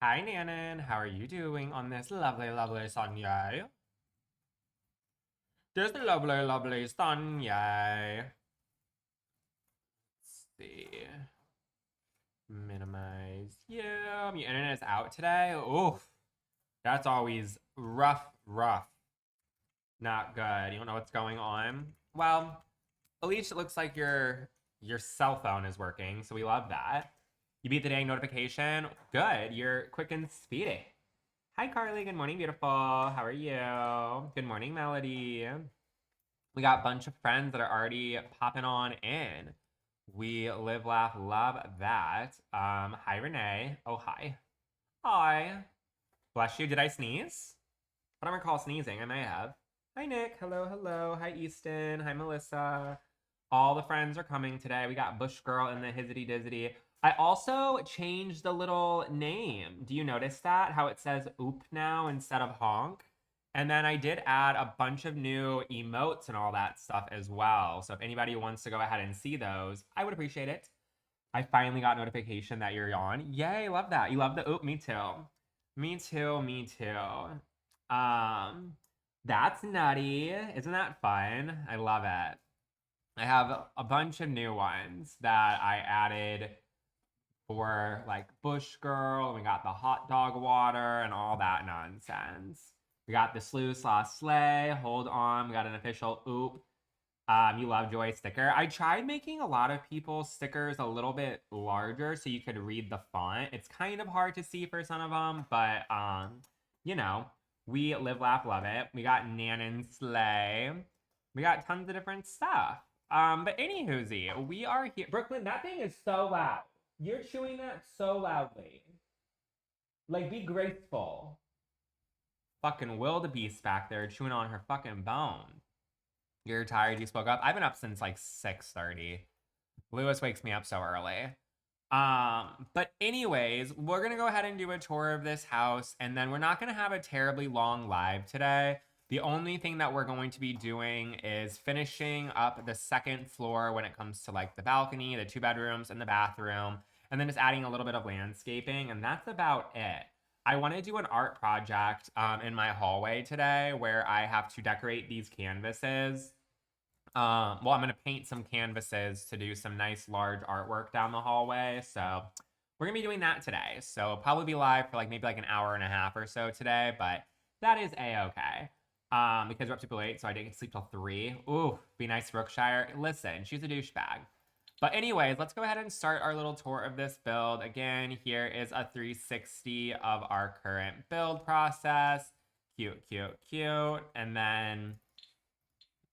Hi, Nanan. How are you doing on this lovely, lovely Sunday? This lovely, lovely Sunday. Let's see. Minimize. Yeah, your internet is out today. Oof. That's always rough, rough. Not good. You don't know what's going on? Well, at least it looks like your cell phone is working, so we love that. You beat the dang notification. Good. You're quick and speedy. Hi, Carly. Good morning, beautiful. How are you? Good morning, Melody. We got a bunch of friends that are already popping on in. We live, laugh, love that. Hi, Renee. Oh, hi. Hi. Bless you. Did I sneeze? I don't recall sneezing. I may have. Hi, Nick. Hello, hello. Hi, Easton. Hi, Melissa. All the friends are coming today. We got Bush Girl in the Hizzity Dizzity. I also changed the little name. Do you notice that? How it says oop now instead of honk? And then I did add a bunch of new emotes and all that stuff as well. So if anybody wants to go ahead and see those, I would appreciate it. I finally got notification that you're on. Yay, love that. You love the oop, me too. Me too, me too. That's nutty. Isn't that fun? I love it. I have a bunch of new ones that I added for like Bush Girl, and we got the hot dog water and all that nonsense. We got the slew slash slay. Hold on, we got an official oop. You love Joy sticker. I tried making a lot of people's stickers a little bit larger so you could read the font. It's kind of hard to see for some of them, but you know, we live, laugh, love it. We got Nan and Slay. We got tons of different stuff. But anywhoozy, we are here. Brooklyn, that thing is so loud. You're chewing that so loudly. Like, be graceful. Fucking wildebeest back there chewing on her fucking bone. You're tired, you spoke up. I've been up since like 6:30. Lewis wakes me up so early. But anyways, we're gonna go ahead and do a tour of this house, and then we're not gonna have a terribly long live today. The only thing that we're going to be doing is finishing up the second floor when it comes to like the balcony, the 2 bedrooms, and the bathroom, and then just adding a little bit of landscaping, and that's about it. I want to do an art project in my hallway today where I have to decorate these canvases. Well, I'm going to paint some canvases to do some nice large artwork down the hallway. So we're going to be doing that today. So it'll probably be live for like maybe like an hour and a half or so today, but that is a-okay. Because we're up super late, so I didn't get to sleep till 3. Ooh, be nice, Brookshire. Listen, she's a douchebag. But anyways, let's go ahead and start our little tour of this build. Again, here is a 360 of our current build process. Cute, cute, cute. And then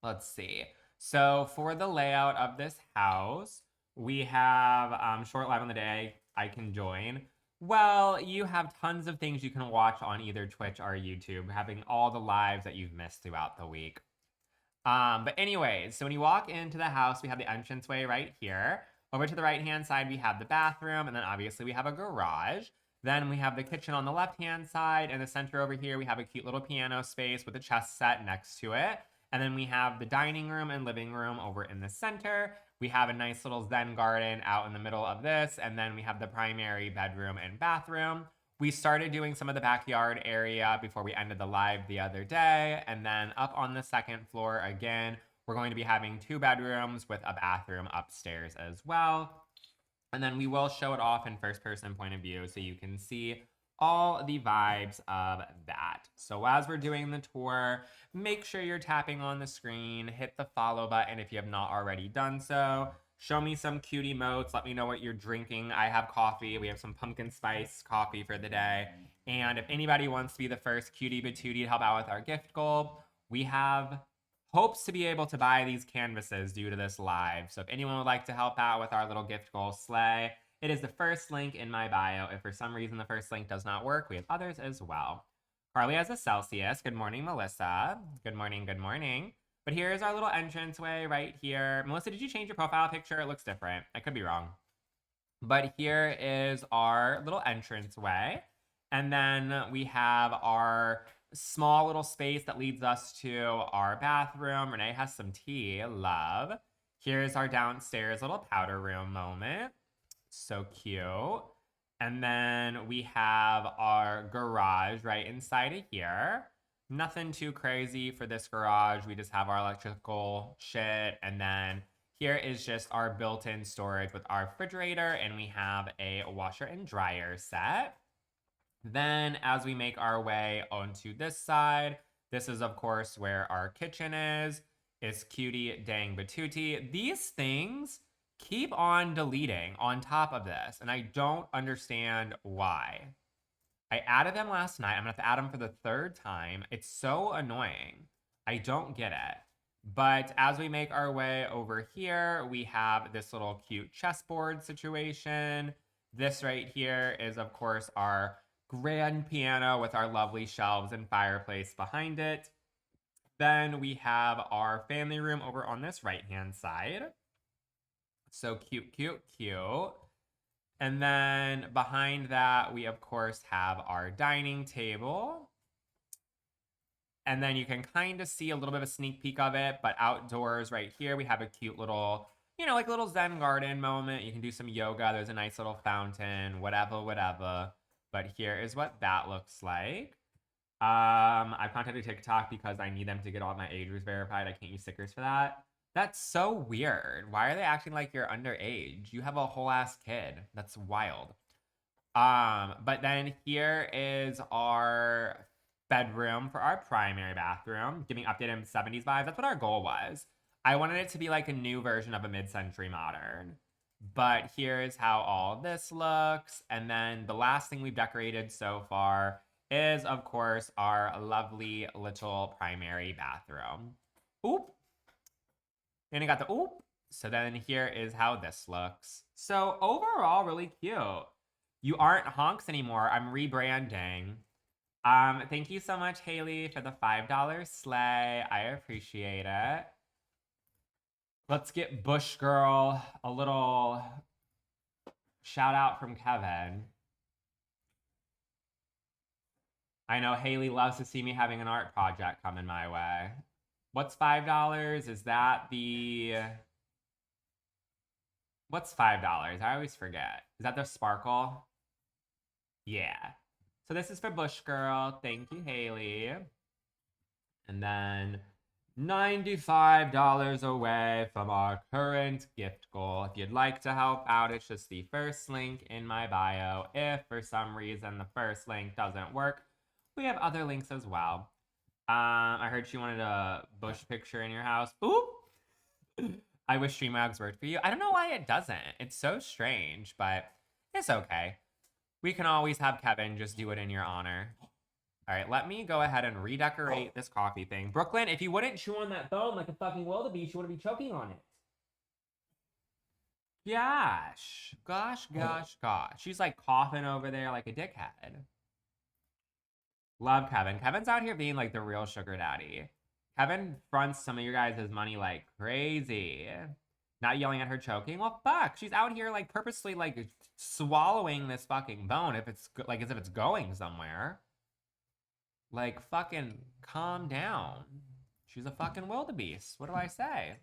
let's see. So for the layout of this house, we have short live on the day. I can join. Well, you have tons of things you can watch on either Twitch or YouTube, having all the lives that you've missed throughout the week. But anyways, so when you walk into the house, we have the entranceway right here. Over to the right-hand side, we have the bathroom, and then obviously we have a garage. Then we have the kitchen on the left-hand side. In the center over here, we have a cute little piano space with a chess set next to it. And then we have the dining room and living room over in the center. We have a nice little Zen garden out in the middle of this. And then we have the primary bedroom and bathroom. We started doing some of the backyard area before we ended the live the other day. And then up on the second floor again, we're going to be having 2 bedrooms with a bathroom upstairs as well. And then we will show it off in first person point of view so you can see all the vibes of that. So as we're doing the tour, make sure you're tapping on the screen, hit the follow button if you have not already done so. Show me some cute emotes. Let me know what you're drinking. I have coffee. We have some pumpkin spice coffee for the day. And if anybody wants to be the first cutie patootie to help out with our gift goal, we have hopes to be able to buy these canvases due to this live. So if anyone would like to help out with our little gift goal sleigh, it is the first link in my bio. If for some reason the first link does not work, we have others as well. Carly has a Celsius. Good morning, Melissa. Good morning, good morning. But here's our little entranceway right here. Melissa, did you change your profile picture? It looks different. I could be wrong. But here is our little entranceway. And then we have our small little space that leads us to our bathroom. Renee has some tea, love. Here's our downstairs little powder room moment. So cute. And then we have our garage right inside of here. Nothing too crazy for this garage. We just have our electrical shit. And then here is just our built-in storage with our refrigerator. And we have a washer and dryer set. Then as we make our way onto this side, this is of course where our kitchen is. It's cutie dang batootie. These things keep on deleting on top of this, and I don't understand why. I added them last night. I'm gonna have to add them for the third time. It's so annoying. I don't get it. But as we make our way over here, we have this little cute chessboard situation. This right here is, of course, our grand piano with our lovely shelves and fireplace behind it. Then we have our family room over on this right-hand side. So cute, cute, cute. And then behind that, we of course have our dining table. And then you can kind of see a little bit of a sneak peek of it, but outdoors right here, we have a cute little, you know, like a little Zen garden moment. You can do some yoga. There's a nice little fountain, whatever, whatever. But here is what that looks like. I've contacted TikTok because I need them to get all my age verified. I can't use stickers for that. That's so weird. Why are they acting like you're underage? You have a whole ass kid. That's wild. But then here is our bedroom for our primary bathroom, giving updated 70s vibes. That's what our goal was. I wanted it to be like a new version of a mid-century modern. But here's how all this looks. And then the last thing we've decorated so far is, of course, our lovely little primary bathroom. Oop. And I got the oop. So then here is how this looks. So overall, really cute. You aren't honks anymore. I'm rebranding. Thank you so much, Haley, for the $5 sleigh. I appreciate it. Let's get Bush Girl a little shout out from Kevin. I know Haley loves to see me having an art project coming my way. What's $5? Is that the... What's $5? I always forget. Is that the sparkle? Yeah. So this is for Bush Girl. Thank you, Haley. And then $95 away from our current gift goal. If you'd like to help out, it's just the first link in my bio. If for some reason the first link doesn't work, we have other links as well. I heard she wanted a bush picture in your house. Oop! I wish StreamYabs worked for you. I don't know why it doesn't. It's so strange, but it's okay. We can always have Kevin just do it in your honor. All right, let me go ahead and redecorate this coffee thing. Brooklyn, if you wouldn't chew on that phone like a fucking wildebeest, you wouldn't be choking on it. Gosh. Gosh, gosh, gosh. She's like coughing over there like a dickhead. Love Kevin. Kevin's out here being like the real sugar daddy. Kevin fronts some of your guys' money like crazy. Not yelling at her choking. Well, fuck. She's out here like purposely like swallowing this fucking bone if it's like as if it's going somewhere. Like fucking calm down. She's a fucking wildebeest. What do I say?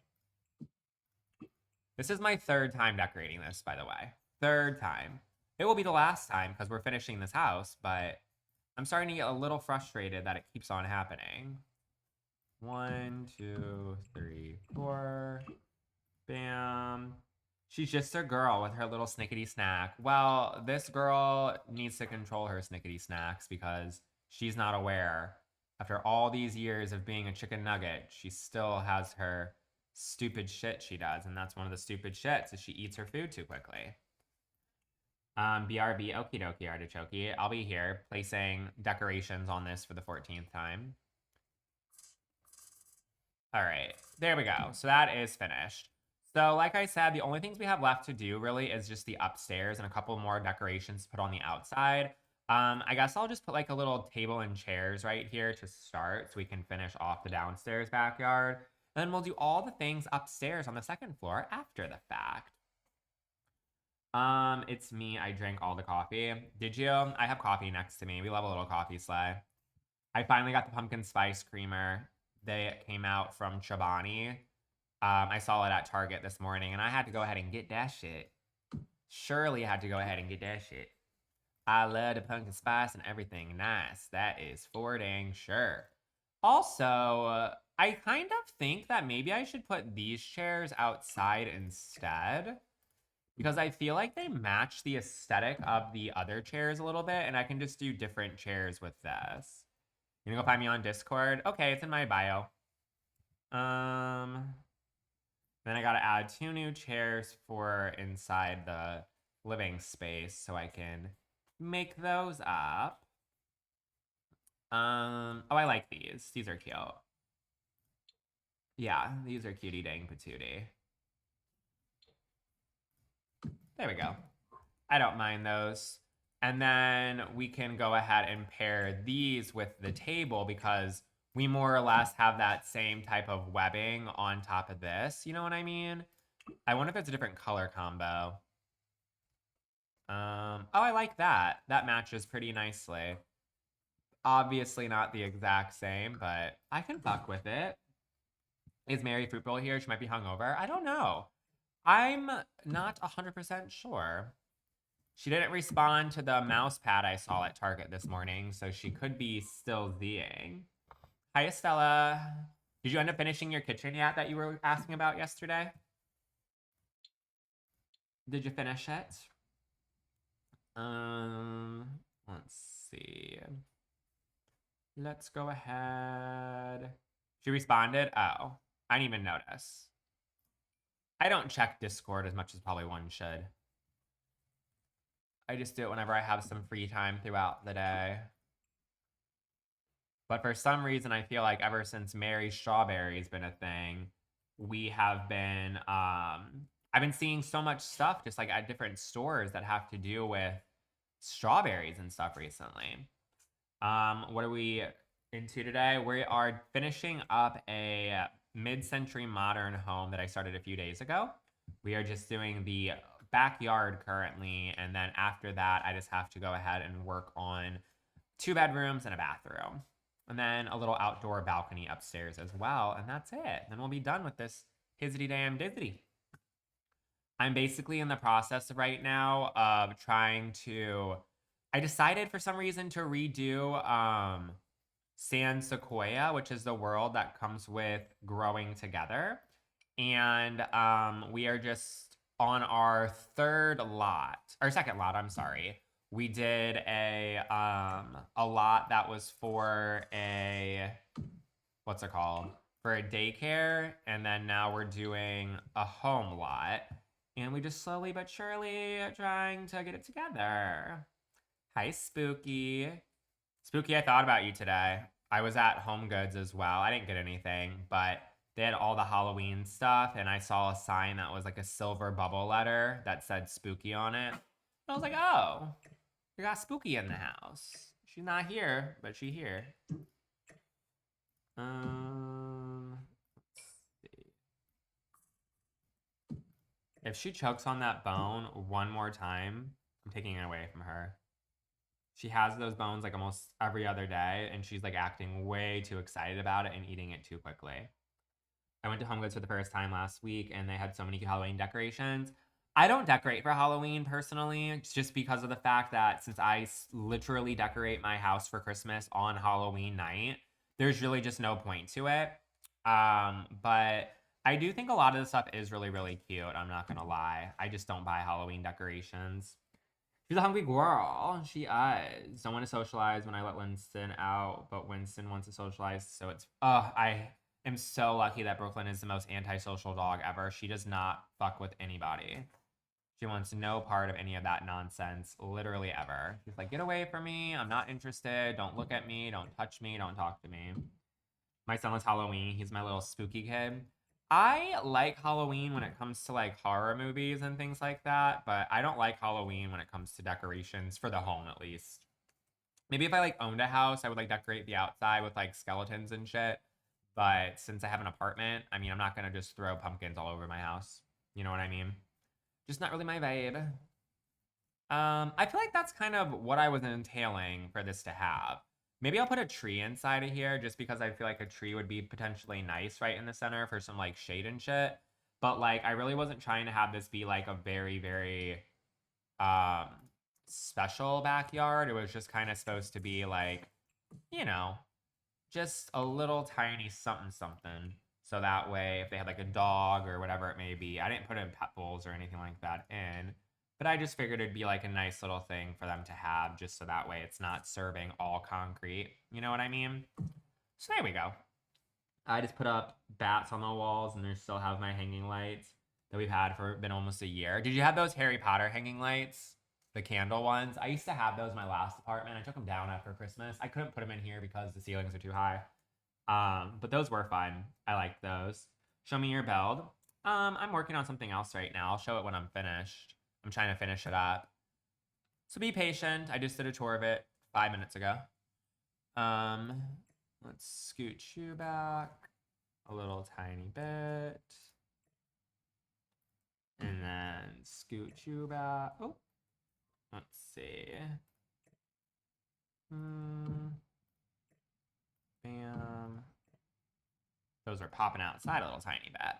This is my third time decorating this, by the way. Third time. It will be the last time because we're finishing this house, but I'm starting to get a little frustrated that it keeps on happening. 1, 2, 3, 4. Bam. She's just a girl with her little snickety snack. Well, this girl needs to control her snickety snacks because she's not aware. After all these years of being a chicken nugget, she still has her stupid shit she does. And that's one of the stupid shits is she eats her food too quickly. BRB, okie dokie, artichoke. I'll be here placing decorations on this for the 14th time. All right, there we go. So that is finished. So like I said, the only things we have left to do really is just the upstairs and a couple more decorations to put on the outside. I guess I'll just put like a little table and chairs right here to start so we can finish off the downstairs backyard. Then we'll do all the things upstairs on the second floor after the fact. It's me. I drank all the coffee. Did you? I have coffee next to me. We love a little coffee sleigh. I finally got the pumpkin spice creamer. They came out from Chobani. I saw it at Target this morning, and I had to go ahead and get that shit. Surely had to go ahead and get that shit. I love the pumpkin spice and everything nice. That is for dang sure. Also, I kind of think that maybe I should put these chairs outside instead because I feel like they match the aesthetic of the other chairs a little bit, and I can just do different chairs with this. You gonna go find me on Discord? Okay, it's in my bio. Then I gotta add 2 new chairs for inside the living space so I can make those up. Oh, I like these. These are cute. Yeah, these are cutie dang patootie. There we go. I don't mind those. And then we can go ahead and pair these with the table because we more or less have that same type of webbing on top of this. You know what I mean? I wonder if it's a different color combo. Oh, I like that. That matches pretty nicely. Obviously not the exact same, but I can fuck with it. Is Mary Fruit Bowl here? She might be hungover. I don't know. I'm not 100% sure. She didn't respond to the mouse pad I saw at Target this morning, so she could be still Zing. Hi, Estella. Did you end up finishing your kitchen yet that you were asking about yesterday? Did you finish it? Let's see. Let's go ahead. She responded? Oh, I didn't even notice. I don't check Discord as much as probably one should. I just do it whenever I have some free time throughout the day. But for some reason, I feel like ever since Mary Strawberry's been a thing, we have been, I've been seeing so much stuff just like at different stores that have to do with strawberries and stuff recently. What are we into today? We are finishing up a mid-century modern home that I started a few days ago. We are just doing the backyard currently, and then after that, I just have to go ahead and work on 2 bedrooms and a bathroom. And then a little outdoor balcony upstairs as well, and that's it. Then we'll be done with this hizzity damn dizzity. I'm basically in the process right now of trying to. I decided for some reason to redo San Sequoia, which is the world that comes with growing together. And we are just on our second lot, I'm sorry. We did a lot that was for what's it called? For a daycare, and then now we're doing a home lot. And we just slowly but surely trying to get it together. Hi, Spooky. Spooky, I thought about you today. I was at Home Goods as well. I didn't get anything, but they had all the Halloween stuff, and I saw a sign that was like a silver bubble letter that said Spooky on it. And I was like, oh, we got Spooky in the house. She's not here, but she's here. Let's see. If she chokes on that bone one more time, I'm taking it away from her. She has those bones like almost every other day, and she's like acting way too excited about it and eating it too quickly. I went to Home Goods for the first time last week, and they had so many Halloween decorations. I don't decorate for Halloween personally. It's just because of the fact that since I literally decorate my house for Christmas on Halloween night, there's really just no point to it. But I do think a lot of the stuff is really, really cute. I'm not gonna lie. I just don't buy Halloween decorations. She's a hungry girl. She is. Don't want to socialize when I let Winston out, but Winston wants to socialize, so it's. I am so lucky that Brooklyn is the most antisocial dog ever. She does not fuck with anybody. She wants no part of any of that nonsense, literally ever. She's like, get away from me. I'm not interested. Don't look at me. Don't touch me. Don't talk to me. My son was Halloween. He's my little spooky kid. I like Halloween when it comes to like horror movies and things like that, but I don't like Halloween when it comes to decorations for the home, at least. Maybe if I like owned a house, I would like decorate the outside with like skeletons and shit. But since I have an apartment, I mean, I'm not gonna just throw pumpkins all over my house. You know what I mean? Just not really my vibe. I feel like that's kind of what I was entailing for this to have. Maybe I'll put a tree inside of here just because I feel like a tree would be potentially nice right in the center for some like shade and shit. But like I really wasn't trying to have this be like a very, very special backyard. It was just kind of supposed to be like, you know, just a little tiny something something. So that way, if they had like a dog or whatever it may be, I didn't put in pet bowls or anything like that in, but I just figured it'd be like a nice little thing for them to have, just so that way it's not serving all concrete. You know what I mean? So there we go. I just put up bats on the walls, and they still have my hanging lights that we've had for been almost a year. Did you have those Harry Potter hanging lights? The candle ones? I used to have those in my last apartment. I took them down after Christmas. I couldn't put them in here because the ceilings are too high. But those were fun. I liked those. Show me your build. I'm working on something else right now. I'll show it when I'm finished. I'm trying to finish it up. So be patient. I just did a tour of it 5 minutes ago. Let's scooch you back a little tiny bit. And then scooch you back. Oh, let's see. Bam. Those are popping outside a little tiny bit.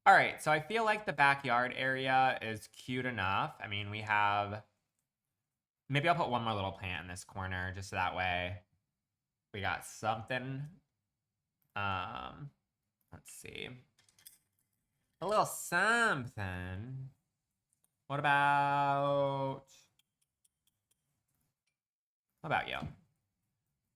All right, so I feel like the backyard area is cute enough. I mean, we have... Maybe I'll put one more little plant in this corner, just so that way we got something. Let's see. A little something. What about you?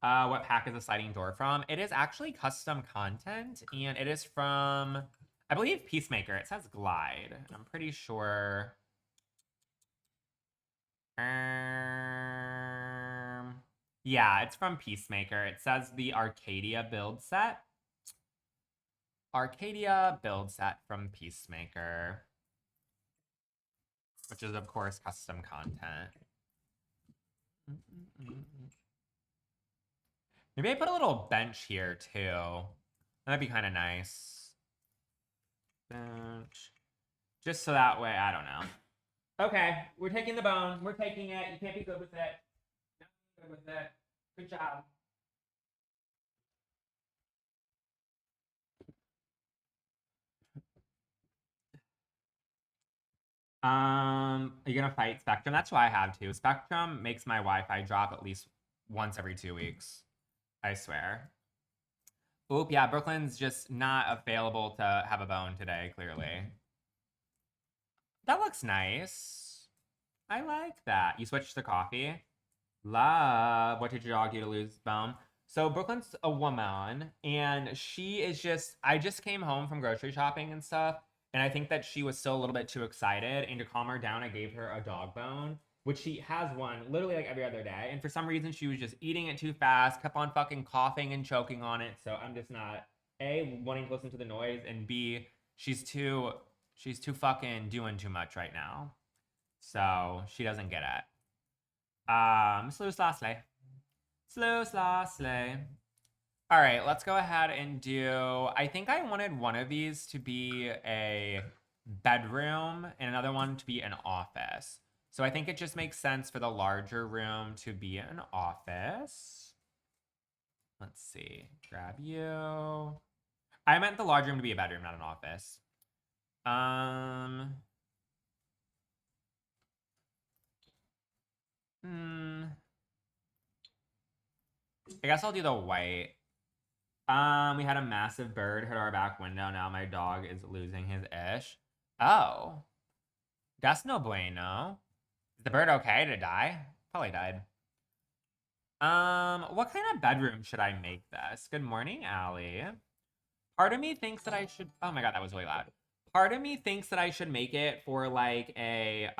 What pack is the sliding door from? It is actually custom content, and it is from, I believe, Peacemaker. It says Glide. I'm pretty sure. Yeah, it's from Peacemaker. It says the Arcadia build set. Arcadia build set from Peacemaker, which is, of course, custom content. Maybe I put a little bench here, too. That'd be kind of nice. Bench. Just so that way, I don't know. Okay, we're taking the bone. We're taking it. You can't be good with it. Not good with it. Good job. Are you gonna fight Spectrum? That's what I have too. Spectrum makes my Wi-Fi drop at least once every 2 weeks. I swear. Oop, yeah, Brooklyn's just not available to have a bone today, clearly. That looks nice. I like that. You switched to coffee? Love. What did your dog do to lose bone? So Brooklyn's a woman, and she is just, I just came home from grocery shopping and stuff, and I think that she was still a little bit too excited, and to calm her down, I gave her a dog bone, which she has one literally like every other day, and for some reason she was just eating it too fast, kept on fucking coughing and choking on it, so I'm just not, A, wanting to listen to the noise, and B, she's too fucking doing too much right now. So she doesn't get it. Slew slaw slay. Slew slaw slay. All right, let's go ahead and do, I think I wanted one of these to be a bedroom and another one to be an office. So I think it just makes sense for the larger room to be an office. Let's see, grab you. I meant the large room to be a bedroom, not an office. I guess I'll do the white. We had a massive bird hit our back window. Now my dog is losing his ish. Oh. That's no bueno. Is the bird okay? Did it die? Probably died. What kind of bedroom should I make this? Good morning, Allie. Part of me thinks that I should, oh my god, that was really loud. Part of me thinks that I should make it for like a,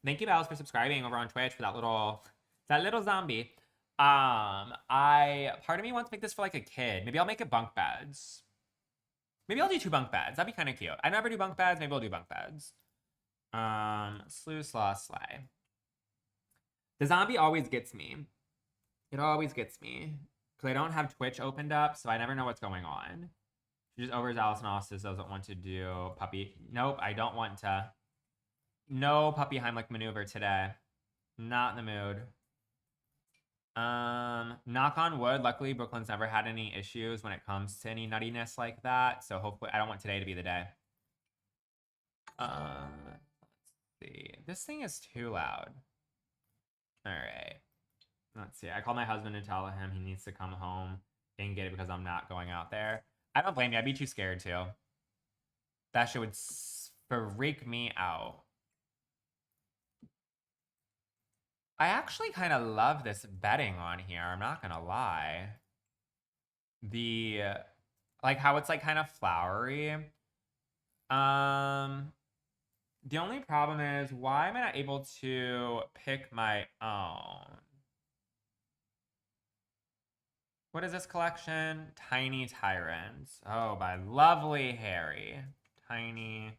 thank you, Bells, for subscribing over on Twitch for that little zombie. Part of me wants to make this for like a kid. Maybe I'll make it bunk beds. Maybe I'll do 2 bunk beds. That'd be kind of cute. I never do bunk beds. Maybe I'll do bunk beds. Slew, slaw, slay. The zombie always gets me. It always gets me. Because I don't have Twitch opened up, so I never know what's going on. She just overzealous and also doesn't want to do puppy. Nope, I don't want to. No puppy Heimlich maneuver today. Not in the mood. Knock on wood, luckily Brooklyn's never had any issues when it comes to any nuttiness like that, so hopefully I don't want today to be the day. Let's see. This thing is too loud. All right. Let's see. I called my husband to tell him he needs to come home and get it because I'm not going out there. I don't blame you. I'd be too scared too. That shit would freak me out. I actually kind of love this bedding on here. I'm not gonna lie. The like how it's like kind of flowery. The only problem is why am I not able to pick my own? What is this collection? Tiny Tyrants. Oh, by lovely Harry. Tiny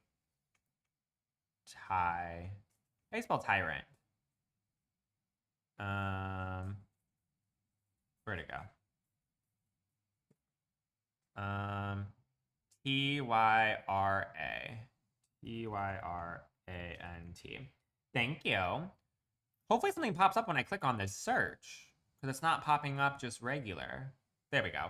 Ty. How do you spell tyrant? Where'd it go? Tyra. Tyrant. Thank you. Hopefully something pops up when I click on this search, because it's not popping up just regular. There we go.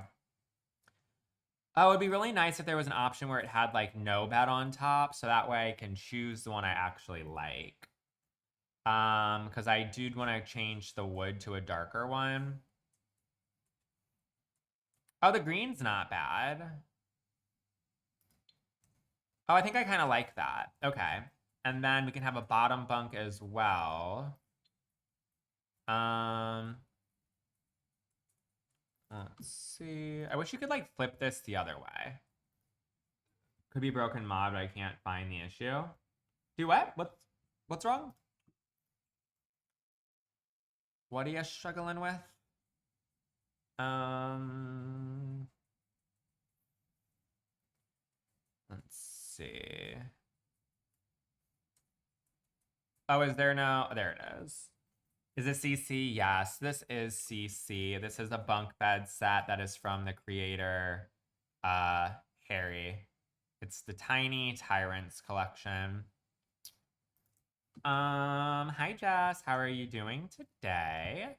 Oh, it'd be really nice if there was an option where it had like no bed on top, so that way I can choose the one I actually like. Because I do want to change the wood to a darker one. Oh, the green's not bad. Oh, I think I kind of like that. Okay. And then we can have a bottom bunk as well. Let's see. I wish you could like flip this the other way. Could be broken mod, but I can't find the issue. Do what? What's wrong? What are you struggling with? Let's see. Oh, is there no? There it is. Is it CC? Yes, this is CC. This is a bunk bed set that is from the creator, Harry. It's the Tiny Tyrants collection. Hi Jess, how are you doing today?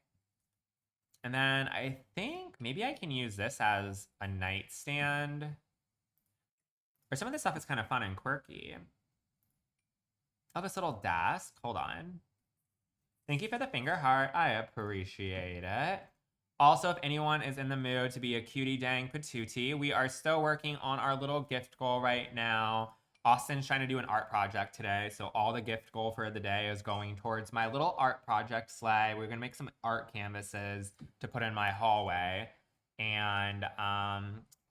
And then I think maybe I can use this as a nightstand. Or some of this stuff is kind of fun and quirky. Oh, this little desk. Hold on. Thank you for the finger heart. I appreciate it. Also, if anyone is in the mood to be a cutie dang patootie, we are still working on our little gift goal right now. Austin's trying to do an art project today, so all the gift goal for the day is going towards my little art project sleigh. We're gonna make some art canvases to put in my hallway, and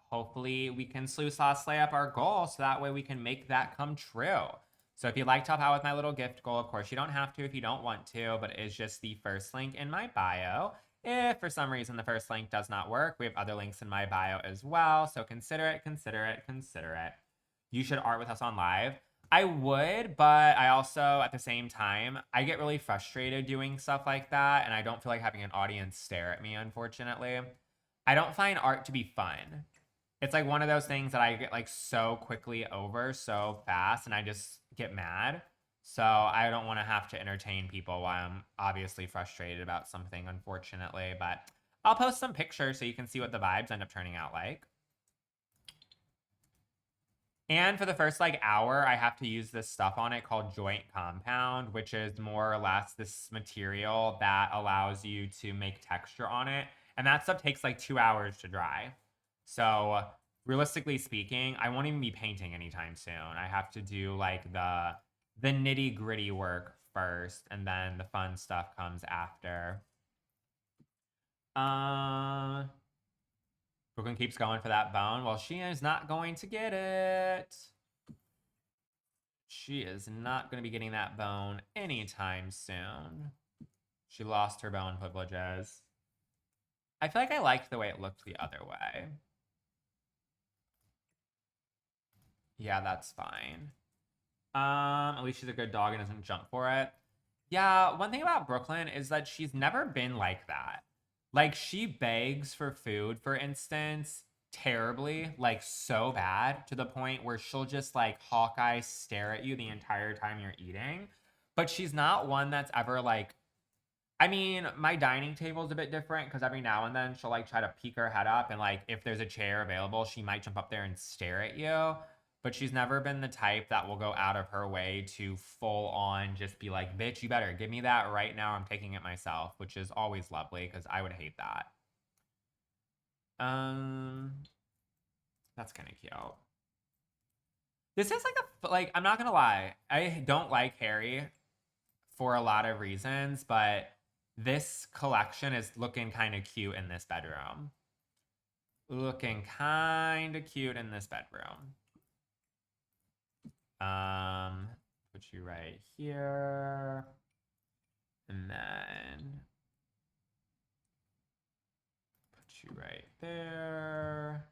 hopefully we can slay up our goal so that way we can make that come true. So if you'd like to help out with my little gift goal, of course you don't have to if you don't want to, but it's just the first link in my bio. If for some reason the first link does not work, we have other links in my bio as well. So consider it, consider it, consider it. You should art with us on live. I would, but I also, at the same time, I get really frustrated doing stuff like that, and I don't feel like having an audience stare at me, unfortunately. I don't find art to be fun. It's like one of those things that I get like so quickly over so fast, and I just get mad. So I don't want to have to entertain people while I'm obviously frustrated about something, unfortunately. But I'll post some pictures so you can see what the vibes end up turning out like. And for the first like hour, I have to use this stuff on it called joint compound, which is more or less this material that allows you to make texture on it. And that stuff takes like 2 hours to dry. So realistically speaking, I won't even be painting anytime soon. I have to do like the nitty gritty work first, and then the fun stuff comes after. Brooklyn keeps going for that bone. Well, she is not going to get it. She is not going to be getting that bone anytime soon. She lost her bone privileges. I feel like I liked the way it looked the other way. Yeah, that's fine. At least she's a good dog and doesn't jump for it. Yeah, one thing about Brooklyn is that she's never been like that. Like, she begs for food, for instance, terribly, like so bad, to the point where she'll just like Hawkeye stare at you the entire time you're eating. But she's not one that's ever like, I mean, my dining table is a bit different because every now and then she'll like try to peek her head up, and like if there's a chair available, she might jump up there and stare at you. but she's never been the type that will go out of her way to full on just be like, bitch, you better give me that right now. I'm taking it myself, which is always lovely because I would hate that. That's kind of cute. This is like I'm not gonna lie, I don't like Harry for a lot of reasons, but this collection is looking kind of cute in this bedroom. Looking kind of cute in this bedroom. Put you right here. And then put you right there.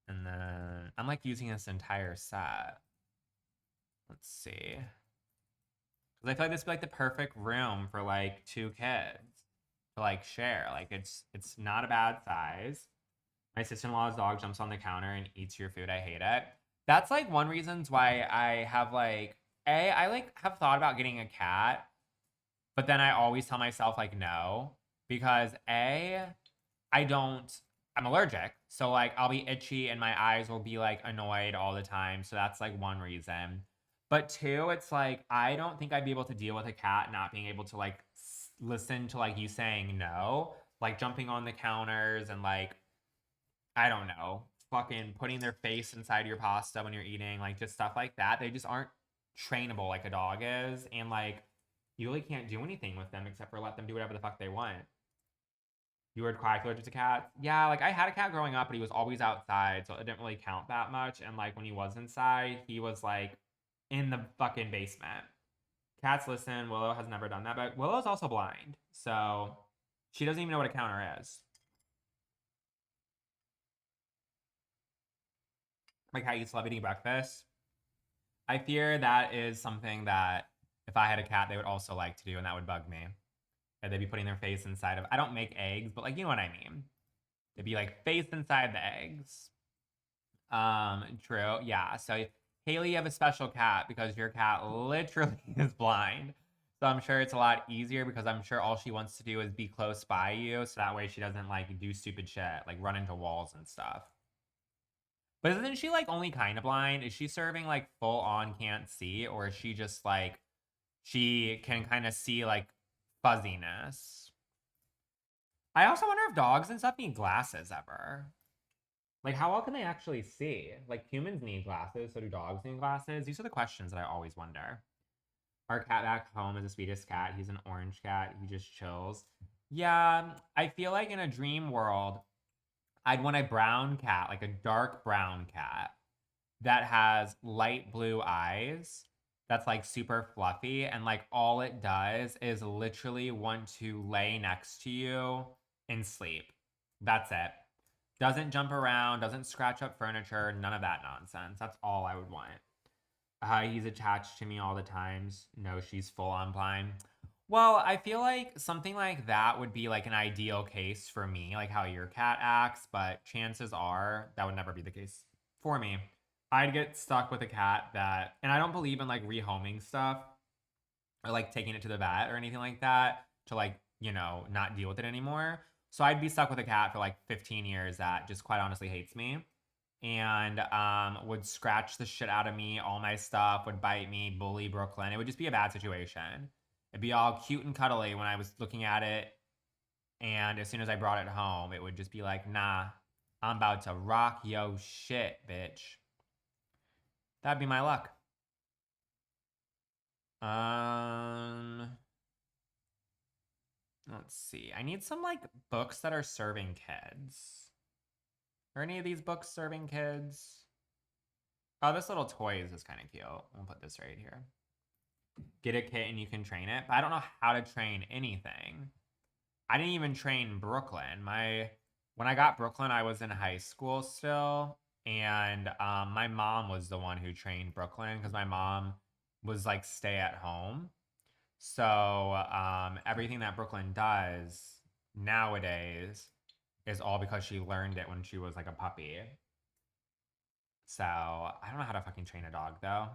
And then I'm like using this entire set. Let's see. Because I feel like this would be like the perfect room for like 2 kids to like share. Like it's not a bad size. My sister-in-law's dog jumps on the counter and eats your food. I hate it. That's like one reasons why I have like I like have thought about getting a cat, but then I always tell myself like no because I'm allergic. So like I'll be itchy and my eyes will be like annoyed all the time. So that's like one reason. But two, it's like I don't think I'd be able to deal with a cat not being able to like listen to like you saying no, like jumping on the counters and like I don't know, fucking putting their face inside your pasta when you're eating, like just stuff like that. They just aren't trainable like a dog is. And like, you really can't do anything with them except for let them do whatever the fuck they want. You would cry if you were just a cat? Yeah, like I had a cat growing up, but he was always outside, so it didn't really count that much. And like when he was inside, he was like in the fucking basement. Cats listen. Willow has never done that, but Willow's also blind, so she doesn't even know what a counter is. Like how you love eating breakfast. I fear that is something that if I had a cat, they would also like to do, and that would bug me. And they'd be putting their face inside of. I don't make eggs, but like you know what I mean. They'd be like face inside the eggs. True. Yeah. So Haley, you have a special cat because your cat literally is blind. So I'm sure it's a lot easier because I'm sure all she wants to do is be close by you, so that way she doesn't like do stupid shit, like run into walls and stuff. But isn't she like only kind of blind? Is she serving like full on can't see, or is she just like she can kind of see like fuzziness? I also wonder if dogs and stuff need glasses ever. Like, how well can they actually see? Like, humans need glasses, so do dogs need glasses? These are the questions that I always wonder. Our cat back home is the sweetest cat. He's an orange cat. He just chills. Yeah, I feel like in a dream world, I'd want a brown cat, like a dark brown cat that has light blue eyes, that's like super fluffy, and like all it does is literally want to lay next to you and sleep. That's it. Doesn't jump around, doesn't scratch up furniture, none of that nonsense. That's all I would want. He's attached to me all the times. No, she's full on blind. Well, I feel like something like that would be like an ideal case for me, like how your cat acts, but chances are that would never be the case for me. I'd get stuck with a cat that, and I don't believe in like rehoming stuff or like taking it to the vet or anything like that to like, not deal with it anymore. So I'd be stuck with a cat for like 15 years that just quite honestly hates me and would scratch the shit out of me, all my stuff, would bite me, bully Brooklyn. It would just be a bad situation. It'd be all cute and cuddly when I was looking at it. And as soon as I brought it home, it would just be like, nah, I'm about to rock yo shit, bitch. That'd be my luck. Um, let's see. I need some like books that are serving kids. Are any of these books serving kids? Oh, this little toys is kind of cute. I'll put this right here. Get a kit and you can train it. But I don't know how to train anything. I didn't even train Brooklyn. When I got Brooklyn, I was in high school still, and my mom was the one who trained Brooklyn because my mom was like stay at home. So everything that Brooklyn does nowadays is all because she learned it when she was like a puppy. So I don't know how to fucking train a dog though.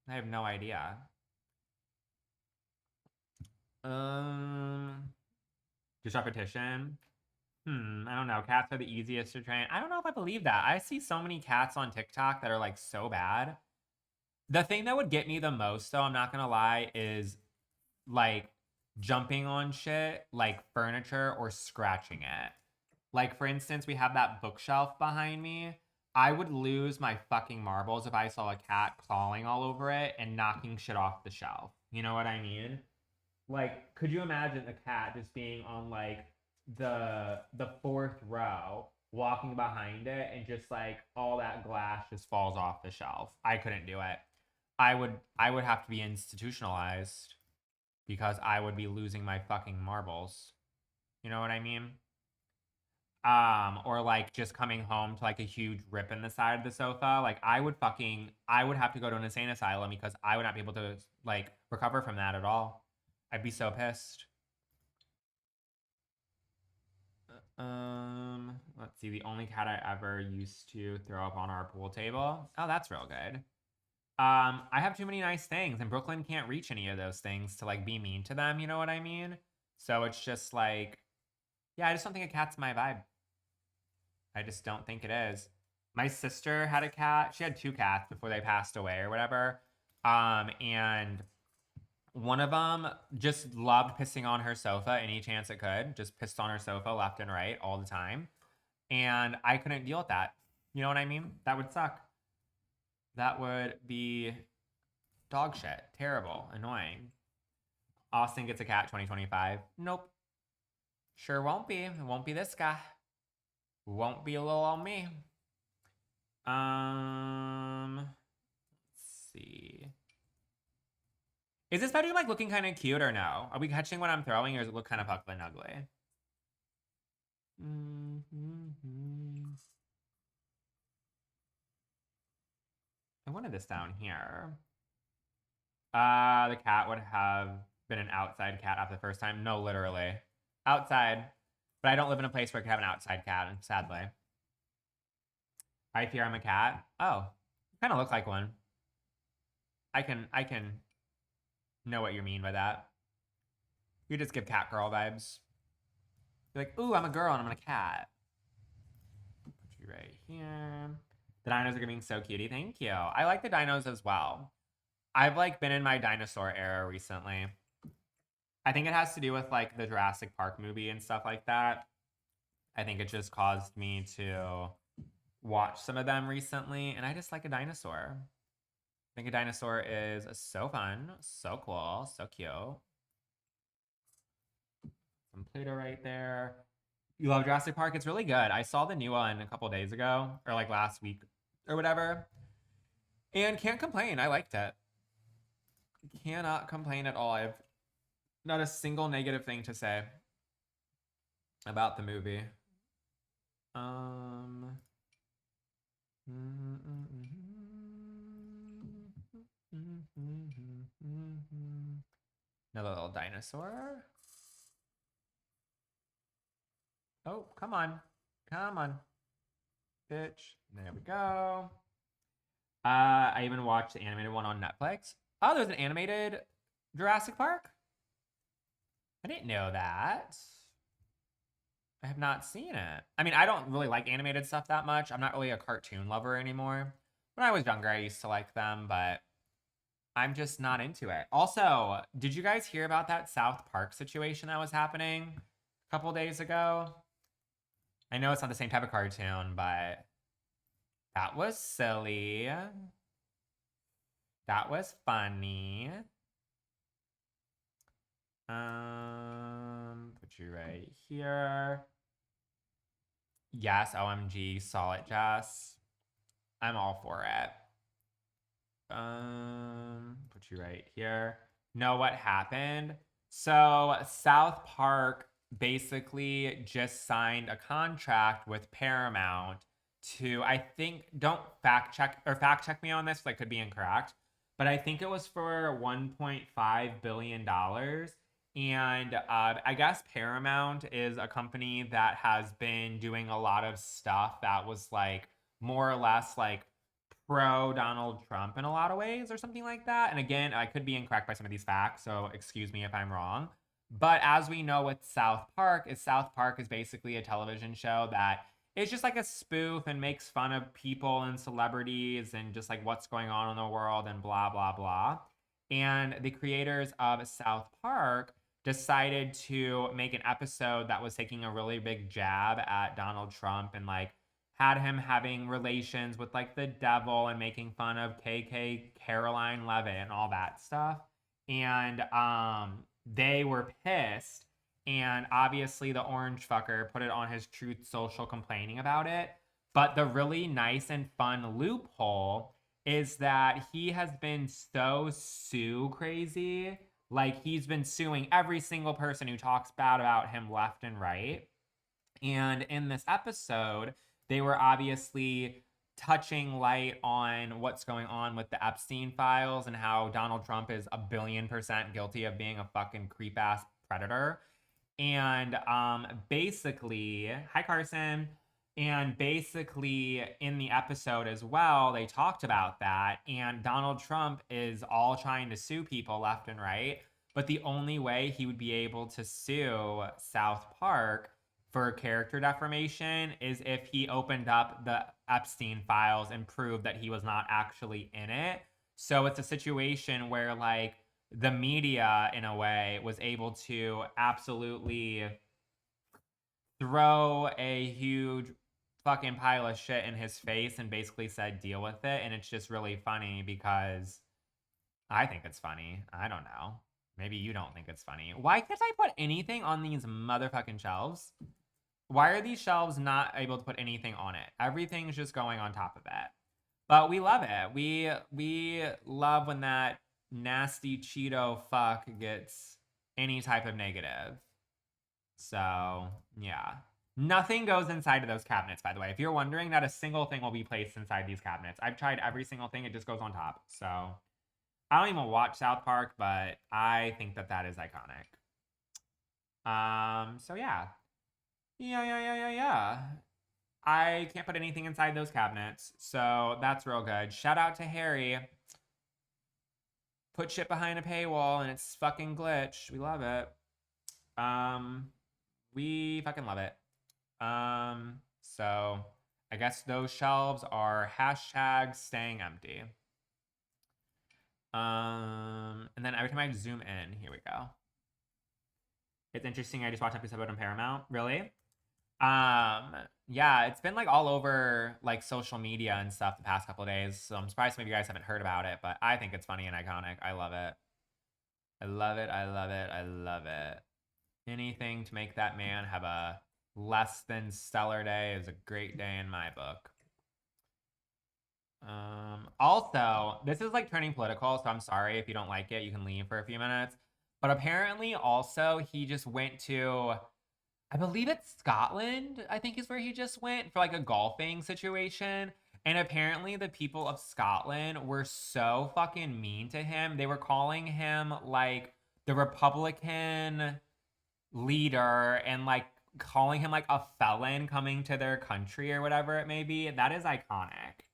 I have no idea. Um, just repetition. I don't know. Cats are the easiest to train. I don't know if I believe that. I see so many cats on TikTok that are like so bad. The thing that would get me the most, though, I'm not gonna lie, is like jumping on shit like furniture or scratching it. Like, for instance, we have that bookshelf behind me. I would lose my fucking marbles if I saw a cat crawling all over it and knocking shit off the shelf. You know what I mean? Like, could you imagine a cat just being on like the fourth row, walking behind it, and just like all that glass just falls off the shelf? I couldn't do it. I would have to be institutionalized because I would be losing my fucking marbles. You know what I mean? Or like just coming home to like a huge rip in the side of the sofa. Like I would have to go to an insane asylum because I would not be able to like recover from that at all. I'd be so pissed. Let's see. The only cat I ever used to throw up on our pool table. Oh, that's real good. I have too many nice things, and Brooklyn can't reach any of those things to like be mean to them. You know what I mean? So it's just like, yeah, I just don't think a cat's my vibe. I just don't think it is. My sister had a cat. She had two cats before they passed away or whatever. And one of them just loved pissing on her sofa any chance it could. Just pissed on her sofa left and right all the time. And I couldn't deal with that. You know what I mean? That would suck. That would be dog shit. Terrible. Annoying. Austin gets a cat 2025. Nope. Sure won't be. It won't be this guy. Won't be a little on me. Let's see. Is this bedroom like looking kind of cute or no? Are we catching what I'm throwing, or does it look kind of ugly and ugly? I wanted this down here. The cat would have been an outside cat after the first time. No, literally. Outside. But I don't live in a place where I could have an outside cat, sadly. I fear I'm a cat. Oh, kind of look like one. I can know what you mean by that. You just give cat girl vibes. You're like, ooh, I'm a girl and I'm a cat. Put you right here. The dinos are getting so cutie. Thank you. I like the dinos as well. I've like been in my dinosaur era recently. I think it has to do with like the Jurassic Park movie and stuff like that. I think it just caused me to watch some of them recently, and I just like a dinosaur. I think a dinosaur is so fun, so cool, so cute. Some Pluto right there. You love Jurassic Park? It's really good. I saw the new one a couple days ago, or like last week or whatever, and can't complain. I liked it. Cannot complain at all. I have not a single negative thing to say about the movie. Another little dinosaur. Oh, come on. Come on. Bitch. There we go. I even watched the animated one on Netflix. Oh, there's an animated Jurassic Park? I didn't know that. I have not seen it. I mean, I don't really like animated stuff that much. I'm not really a cartoon lover anymore. When I was younger, I used to like them, but I'm just not into it. Also, did you guys hear about that South Park situation that was happening a couple days ago? I know it's not the same type of cartoon, but that was silly. That was funny. Put you right here. Yes, OMG, saw it, Jess. I'm all for it. Put you right here. Know what happened? So South Park basically just signed a contract with Paramount to, I think, don't fact check me on this, because I could be incorrect, but I think it was for $1.5 billion. And I guess Paramount is a company that has been doing a lot of stuff that was like more or less like pro Donald Trump in a lot of ways or something like that. And again, I could be incorrect by some of these facts, so excuse me if I'm wrong. But as we know with South Park, South Park is basically a television show that is just like a spoof and makes fun of people and celebrities and just like what's going on in the world and blah, blah, blah. And the creators of South Park decided to make an episode that was taking a really big jab at Donald Trump and like had him having relations with like the devil and making fun of KK Caroline Levitt and all that stuff. And they were pissed. And obviously, the orange fucker put it on his Truth Social complaining about it. But the really nice and fun loophole is that he has been so sue crazy. Like, he's been suing every single person who talks bad about him left and right. And in this episode, they were obviously touching light on what's going on with the Epstein files and how Donald Trump is 1,000,000,000% guilty of being a fucking creep ass predator. And basically, hi Carson. And basically, in the episode as well, they talked about that. And Donald Trump is all trying to sue people left and right. But the only way he would be able to sue South Park for character defamation is if he opened up the Epstein files and proved that he was not actually in it. So it's a situation where, like, the media, in a way, was able to absolutely throw a huge fucking pile of shit in his face and basically said, deal with it. And it's just really funny because I think it's funny. I don't know. Maybe you don't think it's funny. Why can't I put anything on these motherfucking shelves? Why are these shelves not able to put anything on it? Everything's just going on top of it. But we love it. We love when that nasty Cheeto fuck gets any type of negative. So, yeah. Nothing goes inside of those cabinets, by the way. If you're wondering, not a single thing will be placed inside these cabinets. I've tried every single thing. It just goes on top. So, I don't even watch South Park, but I think that that is iconic. So yeah. Yeah. I can't put anything inside those cabinets, so that's real good. Shout out to Harry. Put shit behind a paywall and it's fucking glitch. We love it. We fucking love it. So I guess those shelves are hashtag staying empty. And then every time I zoom in, here we go. It's interesting. I just watched an episode on Paramount. Really? Yeah, it's been like all over like social media and stuff the past couple of days. So I'm surprised maybe you guys haven't heard about it, but I think it's funny and iconic. I love it. I love it. I love it. I love it. Anything to make that man have a less than stellar day is a great day in my book. Also, this is like turning political, so I'm sorry if you don't like it. You can leave for a few minutes. But apparently, also, he just went to, I believe it's Scotland, I think is where he just went for like a golfing situation. And apparently, the people of Scotland were so fucking mean to him. They were calling him like the Republican leader and like calling him like a felon coming to their country or whatever it may be. That is iconic.